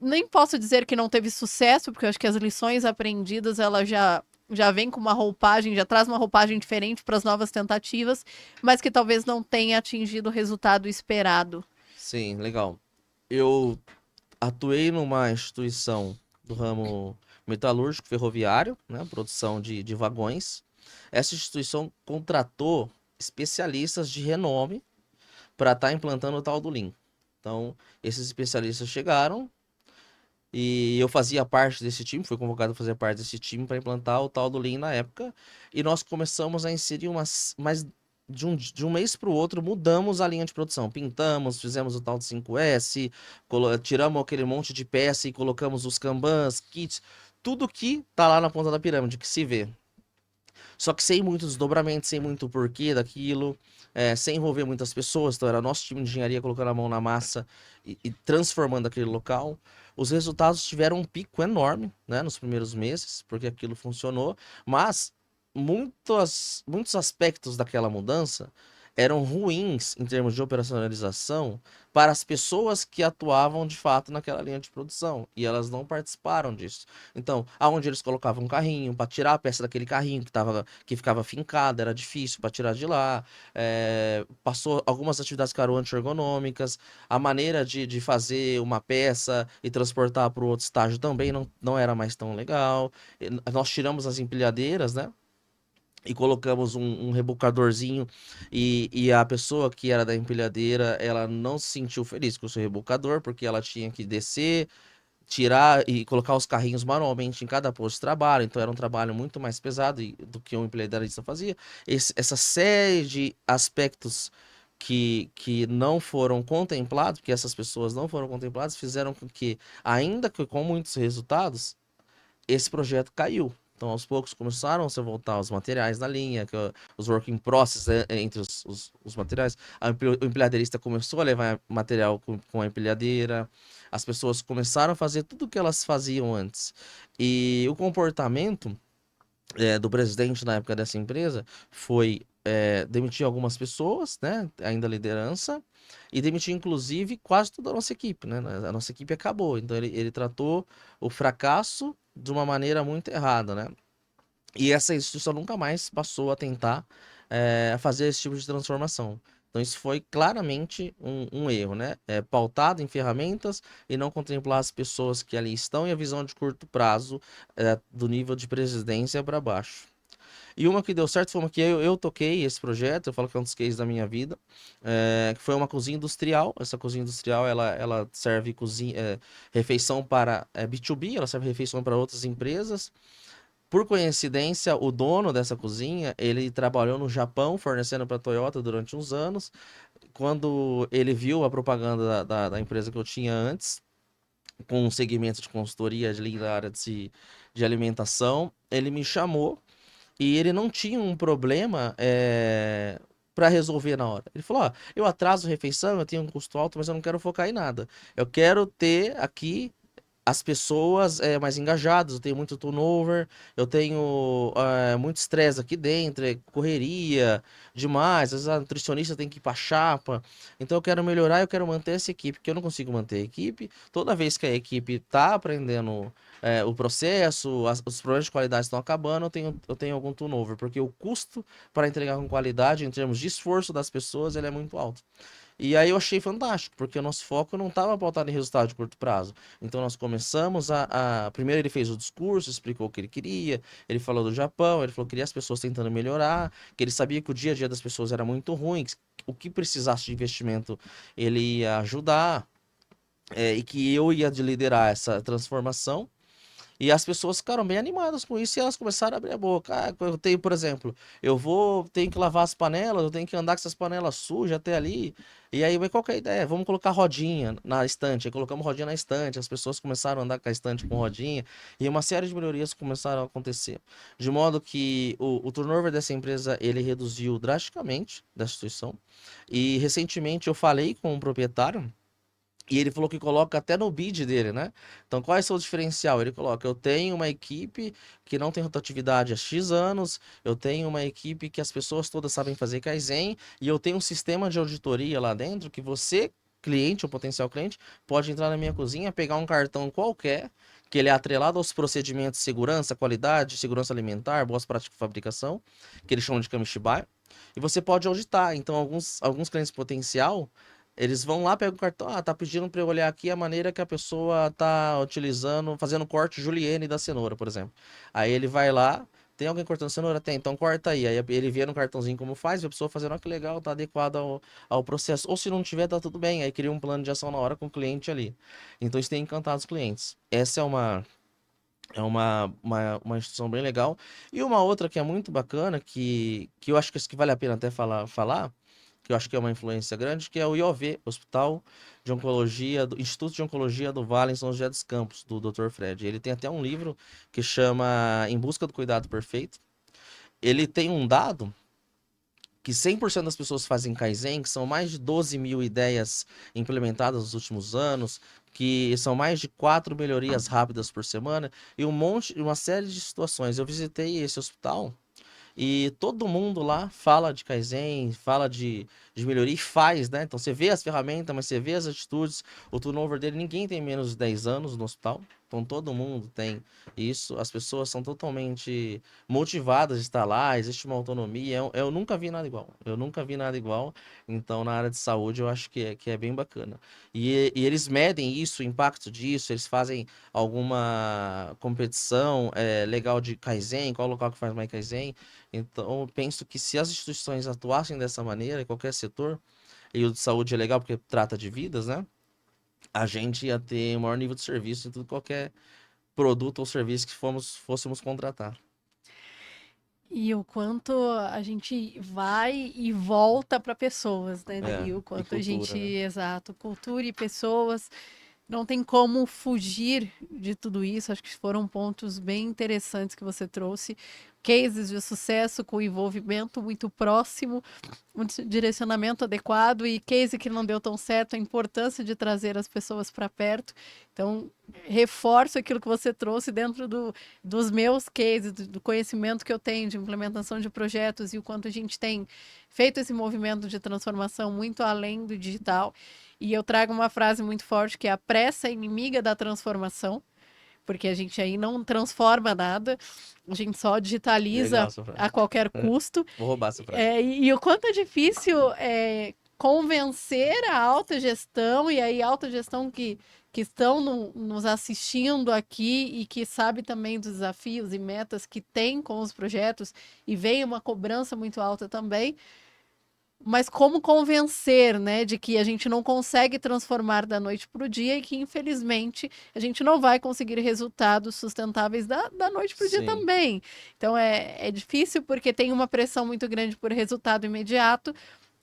nem posso dizer que não teve sucesso, porque eu acho que as lições aprendidas, ela já vem com uma roupagem, já traz uma roupagem diferente para as novas tentativas, mas que talvez não tenha atingido o resultado esperado. Sim, legal. Eu atuei numa instituição do ramo metalúrgico ferroviário, né, produção de vagões. Essa instituição contratou especialistas de renome para estar implantando o tal do Lean. Então, esses especialistas chegaram e eu fazia parte desse time, fui convocado a fazer parte desse time para implantar o tal do Lean na época, e nós começamos a inserir mas de um mês para o outro mudamos a linha de produção, pintamos, fizemos o tal de 5S, tiramos aquele monte de peça e colocamos os kanbans, kits, tudo que tá lá na ponta da pirâmide, que se vê. Só que sem muito desdobramento, sem muito porquê daquilo, sem envolver muitas pessoas. Então era nosso time de engenharia colocando a mão na massa e transformando aquele local. Os resultados tiveram um pico enorme, né, nos primeiros meses, porque aquilo funcionou, mas muitos aspectos daquela mudança eram ruins em termos de operacionalização para as pessoas que atuavam de fato naquela linha de produção e elas não participaram disso. Então, aonde eles colocavam um carrinho para tirar a peça daquele carrinho que ficava fincada, era difícil para tirar de lá. Passou algumas atividades ficaram anti-ergonômicas. A maneira de fazer uma peça e transportar para o outro estágio também não era mais tão legal. Nós tiramos as empilhadeiras, né? E colocamos um rebocadorzinho e a pessoa que era da empilhadeira, ela não se sentiu feliz com o seu rebocador, porque ela tinha que descer, tirar e colocar os carrinhos manualmente em cada posto de trabalho, então era um trabalho muito mais pesado do que um empilhadeirista fazia. Essa série de aspectos que não foram contemplados, que essas pessoas não foram contempladas, fizeram com que, ainda que com muitos resultados, esse projeto caiu. Então, aos poucos, começaram a se voltar os materiais na linha, os working process entre os materiais. O empilhadeirista começou a levar material com a empilhadeira. As pessoas começaram a fazer tudo o que elas faziam antes. E o comportamento do presidente na época dessa empresa foi demitir algumas pessoas, né, ainda a liderança, e demitir inclusive quase toda a nossa equipe, né? A nossa equipe acabou, então ele tratou o fracasso de uma maneira muito errada, né? E essa instituição nunca mais passou a tentar fazer esse tipo de transformação. Então isso foi claramente um erro, né? Pautado em ferramentas e não contemplar as pessoas que ali estão e a visão de curto prazo do nível de presidência para baixo. E uma que deu certo foi uma que eu toquei esse projeto, eu falo que é um dos cases da minha vida, que foi uma cozinha industrial. Essa cozinha industrial, ela serve refeição para B2B, ela serve refeição para outras empresas. Por coincidência, o dono dessa cozinha, ele trabalhou no Japão, fornecendo para a Toyota durante uns anos. Quando ele viu a propaganda da empresa que eu tinha antes, com um segmento de consultoria ali na área de alimentação, ele me chamou e ele não tinha um problema para resolver na hora. Ele falou: ó, eu atraso a refeição, eu tenho um custo alto, mas eu não quero focar em nada. Eu quero ter aqui as pessoas mais engajadas, eu tenho muito turnover, eu tenho muito estresse aqui dentro, correria demais, às vezes a nutricionista tem que ir pra chapa, então eu quero melhorar, eu quero manter essa equipe, porque eu não consigo manter a equipe, toda vez que a equipe tá aprendendo o processo, os problemas de qualidade estão acabando, eu tenho algum turnover, porque o custo para entregar com qualidade, em termos de esforço das pessoas, ele é muito alto. E aí eu achei fantástico, porque o nosso foco não estava pautado em resultado de curto prazo. Então nós começamos Primeiro ele fez o discurso, explicou o que ele queria, ele falou do Japão, ele falou que queria as pessoas tentando melhorar, que ele sabia que o dia a dia das pessoas era muito ruim, que o que precisasse de investimento ele ia ajudar, e que eu ia de liderar essa transformação. E as pessoas ficaram bem animadas com isso e elas começaram a abrir a boca. Ah, eu tenho, por exemplo, tenho que lavar as panelas, eu tenho que andar com essas panelas sujas até ali. E aí, mas qual que é a ideia? Vamos colocar rodinha na estante. Aí colocamos rodinha na estante, as pessoas começaram a andar com a estante com rodinha e uma série de melhorias começaram a acontecer. De modo que o turnover dessa empresa, ele reduziu drasticamente da instituição. E recentemente eu falei com um proprietário e ele falou que coloca até no bid dele, né? Então, qual é o seu diferencial? Ele coloca: eu tenho uma equipe que não tem rotatividade há X anos, eu tenho uma equipe que as pessoas todas sabem fazer Kaizen, e eu tenho um sistema de auditoria lá dentro que você, cliente ou potencial cliente, pode entrar na minha cozinha, pegar um cartão qualquer, que ele é atrelado aos procedimentos de segurança, qualidade, segurança alimentar, boas práticas de fabricação, que eles chamam de Kamishibai, e você pode auditar. Então, alguns clientes potencial eles vão lá, pegam o cartão, tá pedindo para eu olhar aqui a maneira que a pessoa tá utilizando, fazendo corte julienne da cenoura, por exemplo. Aí ele vai lá, tem alguém cortando cenoura? Tem, então corta aí. Aí ele vê no cartãozinho como faz, e a pessoa fazendo, que legal, tá adequado ao processo. Ou se não tiver, tá tudo bem. Aí cria um plano de ação na hora com o cliente ali. Então isso tem encantado os clientes. Essa é uma instituição bem legal. E uma outra que é muito bacana, que eu acho que vale a pena até falar, que eu acho que é uma influência grande, que é o IOV, Hospital de Oncologia, Instituto de Oncologia do Vale em São José dos Campos, do Dr. Fred. Ele tem até um livro que chama Em Busca do Cuidado Perfeito. Ele tem um dado que 100% das pessoas fazem Kaizen, que são mais de 12 mil ideias implementadas nos últimos anos, que são mais de 4 melhorias rápidas por semana, e uma série de situações. Eu visitei esse hospital, e todo mundo lá fala de Kaizen, fala de melhoria e faz, né? Então você vê as ferramentas, mas você vê as atitudes, o turnover dele, ninguém tem menos de 10 anos no hospital, então todo mundo tem isso, as pessoas são totalmente motivadas de estar lá, existe uma autonomia, eu nunca vi nada igual, eu nunca vi nada igual, então na área de saúde eu acho que é bem bacana. E eles medem isso, o impacto disso, eles fazem alguma competição legal de Kaizen, qual local que faz mais Kaizen. Então, eu penso que se as instituições atuassem dessa maneira, em qualquer setor, e o de saúde é legal porque trata de vidas, né? A gente ia ter o maior nível de serviço em tudo qualquer produto ou serviço que fôssemos contratar. E o quanto a gente vai e volta para pessoas, né, É, Davi? O e quanto a cultura, gente, né? exato, cultura e pessoas, não tem como fugir de tudo isso. Acho que foram pontos bem interessantes que você trouxe. Cases de sucesso com envolvimento muito próximo, um direcionamento adequado e case que não deu tão certo, a importância de trazer as pessoas para perto. Então, reforço aquilo que você trouxe dentro dos meus cases, do conhecimento que eu tenho de implementação de projetos e o quanto a gente tem feito esse movimento de transformação muito além do digital. E eu trago uma frase muito forte que é: a pressa é inimiga da transformação, porque a gente aí não transforma nada, a gente só Legal digitaliza essa frase. a qualquer É, custo. vou roubar essa frase. E o quanto é difícil convencer a alta gestão, e aí alta gestão que estão nos assistindo aqui e que sabe também dos desafios e metas que tem com os projetos, e vem uma cobrança muito alta também, mas como convencer, né, de que a gente não consegue transformar da noite para o dia e que, infelizmente, a gente não vai conseguir resultados sustentáveis da noite para o dia Sim, também. Então, é difícil porque tem uma pressão muito grande por resultado imediato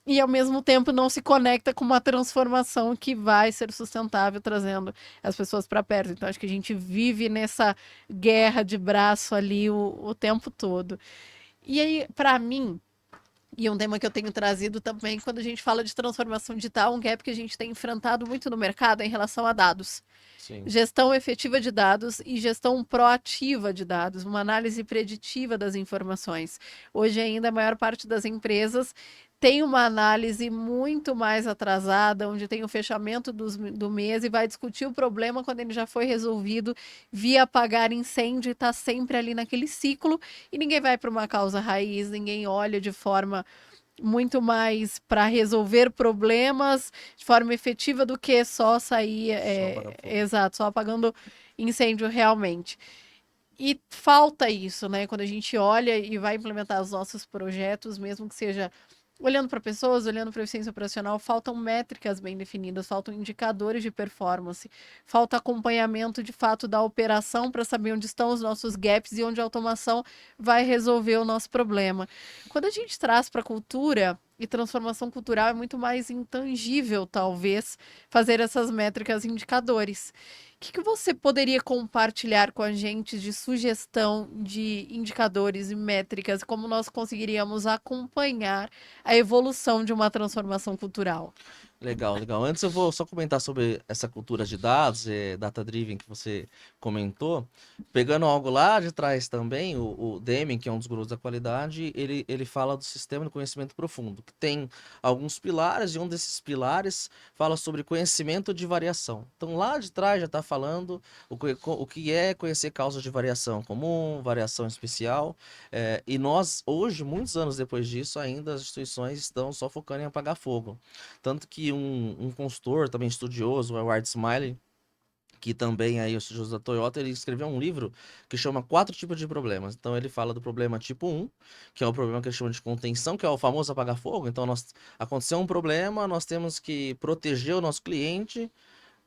e, ao mesmo tempo, não se conecta com uma transformação que vai ser sustentável, trazendo as pessoas para perto. Então, acho que a gente vive nessa guerra de braço ali o tempo todo. E aí, para mim, e um tema que eu tenho trazido também, quando a gente fala de transformação digital, um gap que a gente tem enfrentado muito no mercado é em relação a dados. sim. Gestão efetiva de dados e gestão proativa de dados, uma análise preditiva das informações. Hoje ainda a maior parte das empresas tem uma análise muito mais atrasada, onde tem o fechamento do mês e vai discutir o problema quando ele já foi resolvido via apagar incêndio e está sempre ali naquele ciclo e ninguém vai para uma causa raiz, ninguém olha de forma muito mais para resolver problemas de forma efetiva do que só sair, Só apagar fogo. exato, só apagando incêndio realmente. E falta isso, né? Quando a gente olha e vai implementar os nossos projetos, mesmo que seja olhando para pessoas, olhando para a eficiência operacional, faltam métricas bem definidas, faltam indicadores de performance, falta acompanhamento de fato da operação para saber onde estão os nossos gaps e onde a automação vai resolver o nosso problema. Quando a gente traz para a cultura, e transformação cultural é muito mais intangível, talvez, fazer essas métricas e indicadores. Que você poderia compartilhar com a gente de sugestão de indicadores e métricas, como nós conseguiríamos acompanhar a evolução de uma transformação cultural? Legal, legal. Antes eu vou só comentar sobre essa cultura de dados, data-driven que você comentou. Pegando algo lá de trás também, o Deming, que é um dos gurus da qualidade, ele fala do sistema de conhecimento profundo, que tem alguns pilares, e um desses pilares fala sobre conhecimento de variação. Então lá de trás já está falando o que é conhecer causas de variação comum, variação especial, e nós, hoje, muitos anos depois disso, ainda as instituições estão só focando em apagar fogo. Tanto que um consultor também estudioso, o Art Smiley, que também é aí o estudioso da Toyota, ele escreveu um livro que chama Quatro Tipos de Problemas. Então ele fala do problema tipo um, que é o problema que ele chama de contenção, que é o famoso apagar fogo. Então aconteceu um problema, nós temos que proteger o nosso cliente,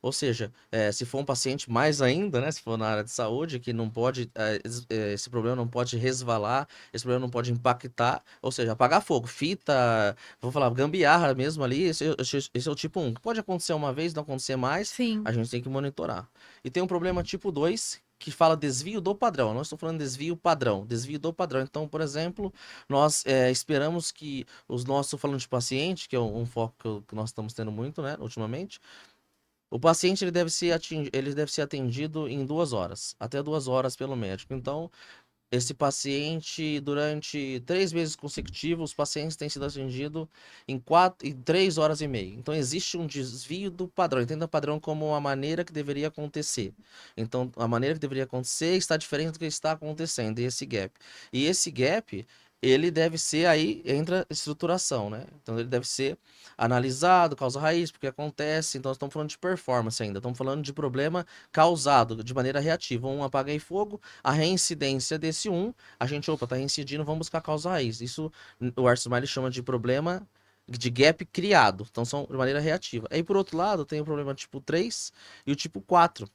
ou seja, se for um paciente mais ainda, né? Se for na área de saúde, que não pode, esse problema não pode resvalar, esse problema não pode impactar, ou seja, apagar fogo, fita, vou falar, gambiarra mesmo ali, esse é o tipo um. Pode acontecer uma vez, não acontecer mais, Sim. a gente tem que monitorar. E tem um problema tipo 2 que fala desvio do padrão. Não estou falando desvio padrão, desvio do padrão. Então, por exemplo, nós esperamos que os nossos, falando de paciente, que é um foco que nós estamos tendo muito, né, ultimamente, o paciente ele deve ser atendido em 2 horas, até 2 horas pelo médico. Então, esse paciente, durante 3 meses consecutivos, os pacientes têm sido atendidos em 3 horas e meia. Então, existe um desvio do padrão. Entenda o padrão como a maneira que deveria acontecer. Então, a maneira que deveria acontecer está diferente do que está acontecendo, e esse gap. E esse gap, ele deve ser, aí entra estruturação, né? Então, ele deve ser analisado, causa raiz, porque acontece. Então, nós estamos falando de performance ainda. Estamos falando de problema causado de maneira reativa. Um apaga e fogo, a reincidência desse a gente, opa, tá reincidindo, vamos buscar a causa raiz. Isso o Arthur Smiley chama de problema de gap criado. Então são de maneira reativa. Aí por outro lado, tem o problema tipo 3 e o tipo 4,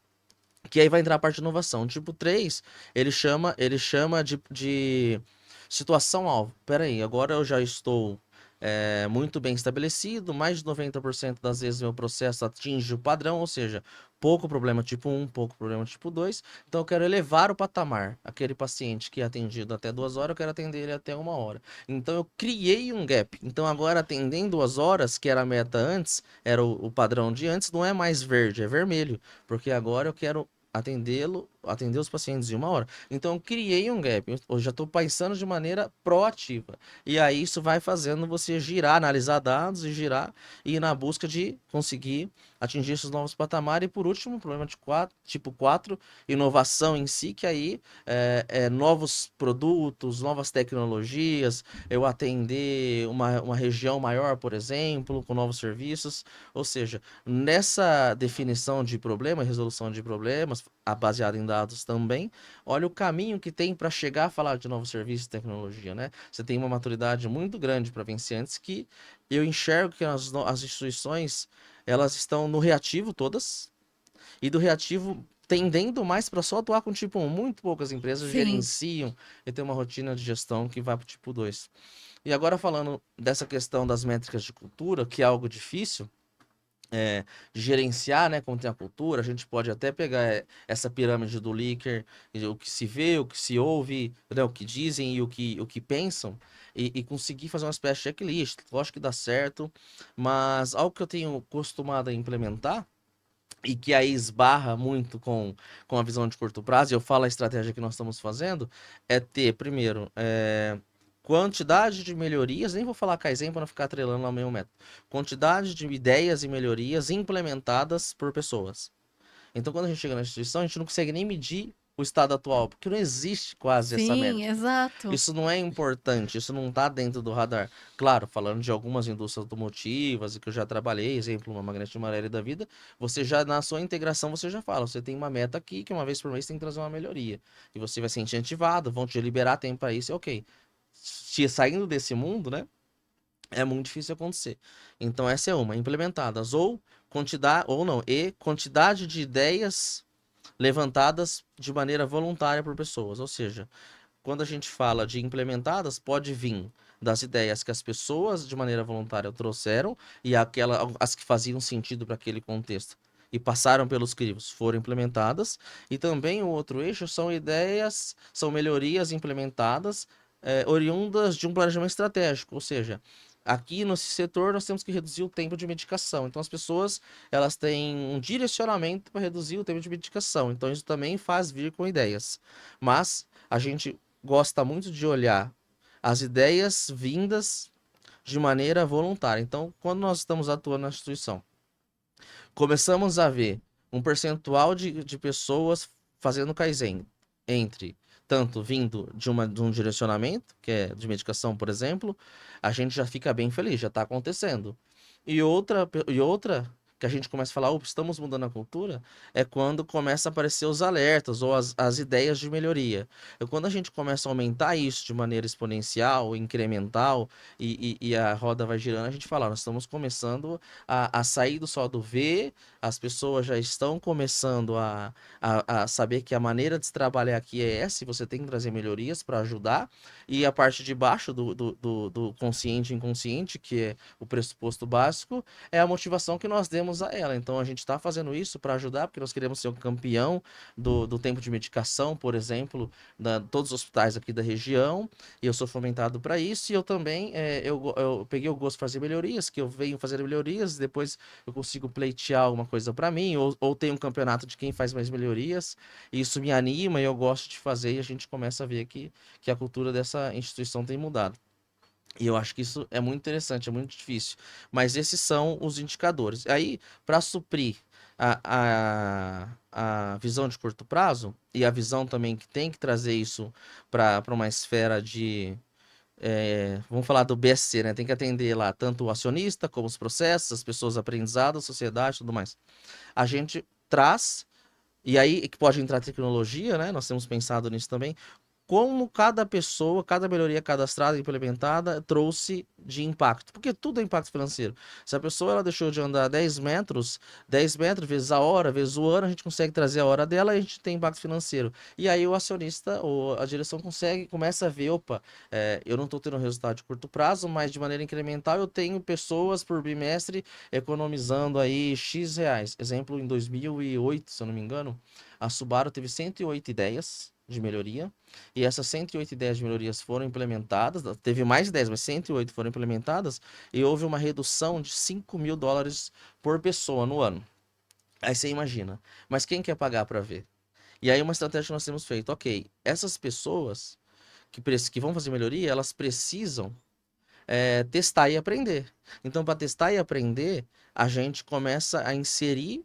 que aí vai entrar a parte de inovação. O tipo 3, ele chama de situação-alvo. Pera aí, agora eu já estou muito bem estabelecido, mais de 90% das vezes meu processo atinge o padrão, ou seja, pouco problema tipo 1, pouco problema tipo 2. Então eu quero elevar o patamar. Aquele paciente que é atendido até 2 horas, eu quero atender ele até 1 hora. Então eu criei um gap. Então agora atendendo 2 horas, que era a meta antes, era o padrão de antes, não é mais verde, é vermelho. Porque agora eu quero atender os pacientes em 1 hora. Então, eu criei um gap. Eu já estou pensando de maneira proativa. E aí, isso vai fazendo você girar, analisar dados e girar e ir na busca de conseguir atingir esses novos patamares. E por último, o problema de tipo 4, inovação em si, que aí é novos produtos, novas tecnologias, eu atender uma região maior, por exemplo, com novos serviços. Ou seja, nessa definição de problema, resolução de problemas, baseada em dados também, olha o caminho que tem para chegar a falar de novos serviços e tecnologia, né? Você tem uma maturidade muito grande para vencer antes, que eu enxergo que as instituições, elas estão no reativo todas, e do reativo tendendo mais para só atuar com tipo 1. Muito poucas empresas Sim. gerenciam e tem uma rotina de gestão que vai para o tipo 2. E agora falando dessa questão das métricas de cultura, que é algo difícil, gerenciar, né, como tem a cultura, a gente pode até pegar essa pirâmide do Likert, o que se vê, o que se ouve, né, o que dizem e o que pensam, e conseguir fazer uma espécie de checklist. Lógico que dá certo, mas algo que eu tenho costumado a implementar, e que aí esbarra muito com a visão de curto prazo, e eu falo a estratégia que nós estamos fazendo, é ter, primeiro, quantidade de melhorias, nem vou falar Kaizen para não ficar atrelando ao mesmo método. Quantidade de ideias e melhorias implementadas por pessoas. Então, quando a gente chega na instituição, a gente não consegue nem medir o estado atual, porque não existe quase essa Sim, métrica. exato. Isso não é importante, isso não está dentro do radar. Claro, falando de algumas indústrias automotivas e que eu já trabalhei, exemplo, uma Magnete Marelli da vida, você já, na sua integração, você já fala, você tem uma meta aqui, que uma vez por mês tem que trazer uma melhoria. E você vai ser incentivado, vão te liberar tempo para isso, e ok. Saindo desse mundo, né? É muito difícil acontecer. Então, essa é uma, implementadas. Quantidade de ideias levantadas de maneira voluntária por pessoas. Ou seja, quando a gente fala de implementadas, pode vir das ideias que as pessoas de maneira voluntária trouxeram e as que faziam sentido para aquele contexto e passaram pelos crivos foram implementadas. E também o outro eixo são ideias, são melhorias implementadas, oriundas de um planejamento estratégico. Ou seja, aqui nesse setor nós temos que reduzir o tempo de medicação. Então as pessoas, elas têm um direcionamento para reduzir o tempo de medicação. Então isso também faz vir com ideias. Mas a gente gosta muito de olhar as ideias vindas de maneira voluntária. Então, quando nós estamos atuando na instituição, começamos a ver um percentual de pessoas fazendo Kaizen entre tanto vindo de um direcionamento, que é de medicação, por exemplo, a gente já fica bem feliz, já está acontecendo. E outra que a gente começa a falar, opa, estamos mudando a cultura, é quando começa a aparecer os alertas ou as ideias de melhoria. E quando a gente começa a aumentar isso de maneira exponencial, incremental, e a roda vai girando, a gente fala, nós estamos começando a sair do só do ver, as pessoas já estão começando a saber que a maneira de se trabalhar aqui é essa, e você tem que trazer melhorias para ajudar, e a parte de baixo do consciente e inconsciente, que é o pressuposto básico, é a motivação que nós demos queremos a ela. Então a gente está fazendo isso para ajudar, porque nós queremos ser o campeão do tempo de medicação, por exemplo, todos os hospitais aqui da região, e eu sou fomentado para isso, e eu também, eu peguei o gosto de fazer melhorias, que eu venho fazendo melhorias, depois eu consigo pleitear alguma coisa para mim, ou tem um campeonato de quem faz mais melhorias, e isso me anima e eu gosto de fazer, e a gente começa a ver que a cultura dessa instituição tem mudado. E eu acho que isso é muito interessante, é muito difícil. Mas esses são os indicadores. Aí, para suprir a visão de curto prazo, e a visão também que tem que trazer isso para uma esfera de. Vamos falar do BSC, né? Tem que atender lá tanto o acionista, como os processos, as pessoas aprendizadas, a sociedade e tudo mais. A gente traz, e aí que pode entrar tecnologia, né? Nós temos pensado nisso também, como cada pessoa, cada melhoria cadastrada e implementada trouxe de impacto. Porque tudo é impacto financeiro. Se a pessoa ela deixou de andar 10 metros vezes a hora, vezes o ano, a gente consegue trazer a hora dela e a gente tem impacto financeiro. E aí o acionista ou a direção começa a ver, opa, eu não estou tendo resultado de curto prazo, mas de maneira incremental eu tenho pessoas por bimestre economizando aí X reais. Exemplo, em 2008, se eu não me engano, a Subaru teve 108 ideias de melhoria, e essas 108 ideias de melhorias foram implementadas, teve mais ideias, mas 108 foram implementadas, e houve uma redução de $5.000 por pessoa no ano. Aí você imagina, mas quem quer pagar para ver? E aí uma estratégia que nós temos feito, ok, essas pessoas que vão fazer melhoria, elas precisam testar e aprender. Então, para testar e aprender, a gente começa a inserir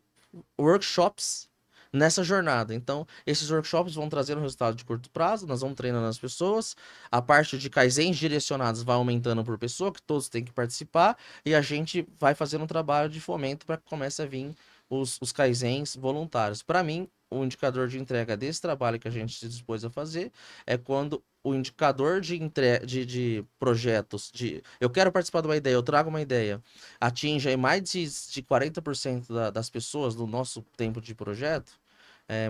workshops nessa jornada. Então, esses workshops vão trazer um resultado de curto prazo, nós vamos treinando as pessoas, a parte de kaizens direcionados vai aumentando por pessoa, que todos têm que participar, e a gente vai fazendo um trabalho de fomento para que comece a vir os kaizens voluntários. Para mim, o indicador de entrega desse trabalho que a gente se dispôs a fazer é quando o indicador de projetos, eu quero participar de uma ideia, eu trago uma ideia, atinge aí mais de 40% das pessoas do nosso tempo de projeto,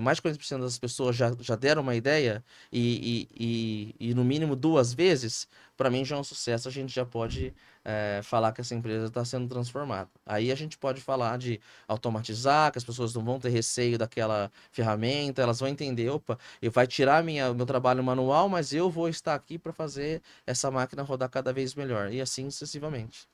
mais de 40% das pessoas já deram uma ideia e no mínimo 2 vezes, para mim já é um sucesso, a gente já pode falar que essa empresa está sendo transformada. Aí a gente pode falar de automatizar, que as pessoas não vão ter receio daquela ferramenta, elas vão entender, opa, eu vai tirar meu trabalho manual, mas eu vou estar aqui para fazer essa máquina rodar cada vez melhor, e assim sucessivamente.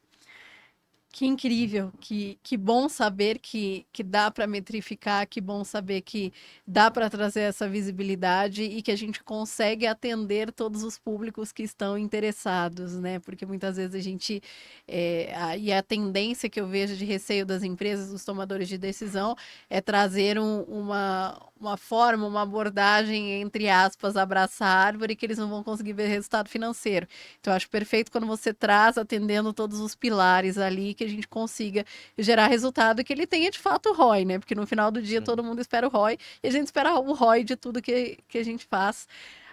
Que incrível, que bom saber que dá para metrificar, que bom saber que dá para trazer essa visibilidade e que a gente consegue atender todos os públicos que estão interessados, né? Porque muitas vezes a gente, e a tendência que eu vejo de receio das empresas, dos tomadores de decisão, é trazer uma forma, uma abordagem, entre aspas, abraça a árvore, que eles não vão conseguir ver resultado financeiro. Então, eu acho perfeito quando você traz atendendo todos os pilares ali, que a gente consiga gerar resultado e que ele tenha de fato o ROI, né? Porque no final do dia Sim. todo mundo espera o ROI e a gente espera o ROI de tudo que a gente faz.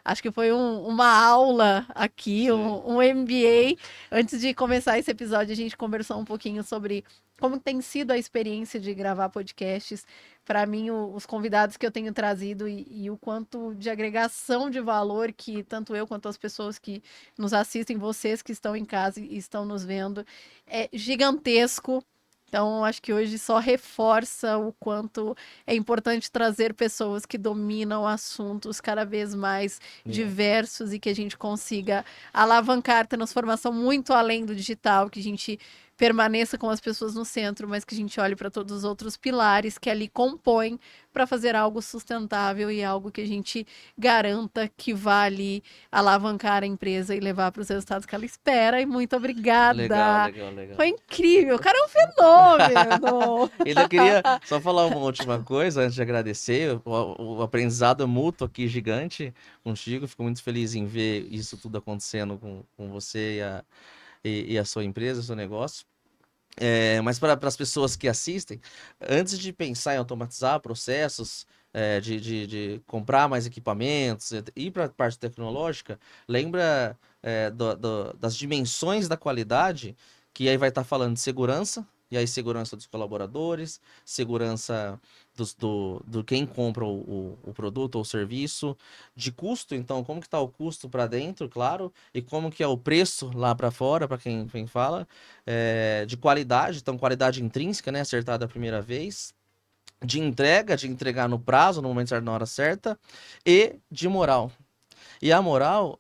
Acho que foi uma aula aqui, um MBA. Antes de começar esse episódio, a gente conversou um pouquinho sobre como tem sido a experiência de gravar podcasts. Para mim, os convidados que eu tenho trazido e o quanto de agregação de valor que tanto eu quanto as pessoas que nos assistem, vocês que estão em casa e estão nos vendo, é gigantesco. Então, acho que hoje só reforça o quanto é importante trazer pessoas que dominam assuntos cada vez mais diversos e que a gente consiga alavancar transformação muito além do digital, que a gente permaneça com as pessoas no centro, mas que a gente olhe para todos os outros pilares que ali compõem para fazer algo sustentável e algo que a gente garanta que vale alavancar a empresa e levar para os resultados que ela espera. E muito Legal, obrigada. legal, legal. Foi incrível. O cara é um fenômeno. Ainda queria só falar uma última coisa antes de agradecer. O aprendizado é mútuo aqui gigante contigo. Fico muito feliz em ver isso tudo acontecendo com você e a sua empresa, o seu negócio. Mas para as pessoas que assistem, antes de pensar em automatizar processos, de comprar mais equipamentos, ir para a parte tecnológica, lembra das dimensões da qualidade, que aí vai estar falando de segurança, E aí, segurança dos colaboradores, segurança do quem compra o produto ou o serviço, de custo, então, como que está o custo para dentro, claro, e como que é o preço lá para fora, para quem fala, de qualidade, então, qualidade intrínseca, né, acertada a primeira vez, de entregar no prazo, no momento certo, na hora certa, e de moral. E a moral,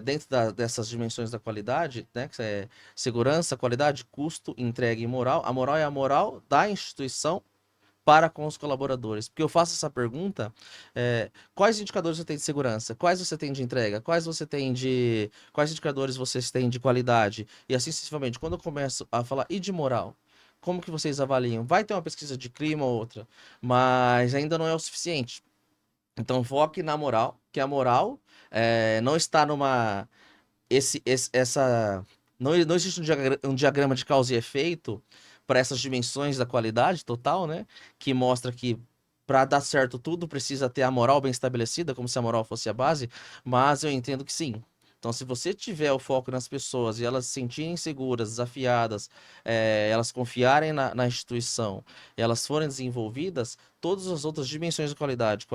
dentro dessas dimensões da qualidade, né, que é segurança, qualidade, custo, entrega e moral, a moral é a moral da instituição para com os colaboradores. Porque eu faço essa pergunta, quais indicadores você tem de segurança? Quais você tem de entrega? Quais indicadores vocês têm de qualidade? E assim sucessivamente. Quando eu começo a falar, e de moral? Como que vocês avaliam? Vai ter uma pesquisa de clima ou outra, mas ainda não é o suficiente. Então foque na moral, que a moral não está numa. Essa. Não existe um diagrama de causa e efeito para essas dimensões da qualidade total, né? Que mostra que para dar certo tudo precisa ter a moral bem estabelecida, como se a moral fosse a base, mas eu entendo que sim. Então, se você tiver o foco nas pessoas e elas se sentirem seguras, desafiadas, elas confiarem na instituição, elas forem desenvolvidas, todas as outras dimensões de qualidade,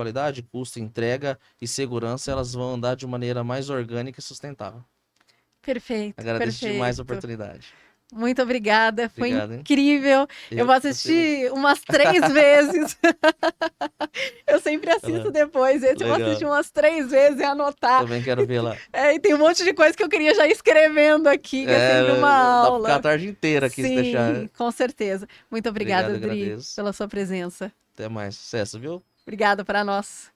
custo, entrega e segurança, elas vão andar de maneira mais orgânica e sustentável. Perfeito, Agradeço demais a perfeito. oportunidade. Muito obrigada, foi Obrigado, hein? incrível. Eu vou assistir umas 3 vezes. Eu sempre assisto depois. Esse eu vou assistir Legal. umas 3 vezes e anotar. Também quero ver lá. E tem um monte de coisa que eu queria já ir escrevendo aqui, que é sempre uma Dá pra ficar a aula. tarde inteira aqui se deixar. Sim, com certeza. Muito obrigada, Obrigado, Adri, agradeço. pela sua presença. Até mais. Sucesso, viu? Obrigada para nós.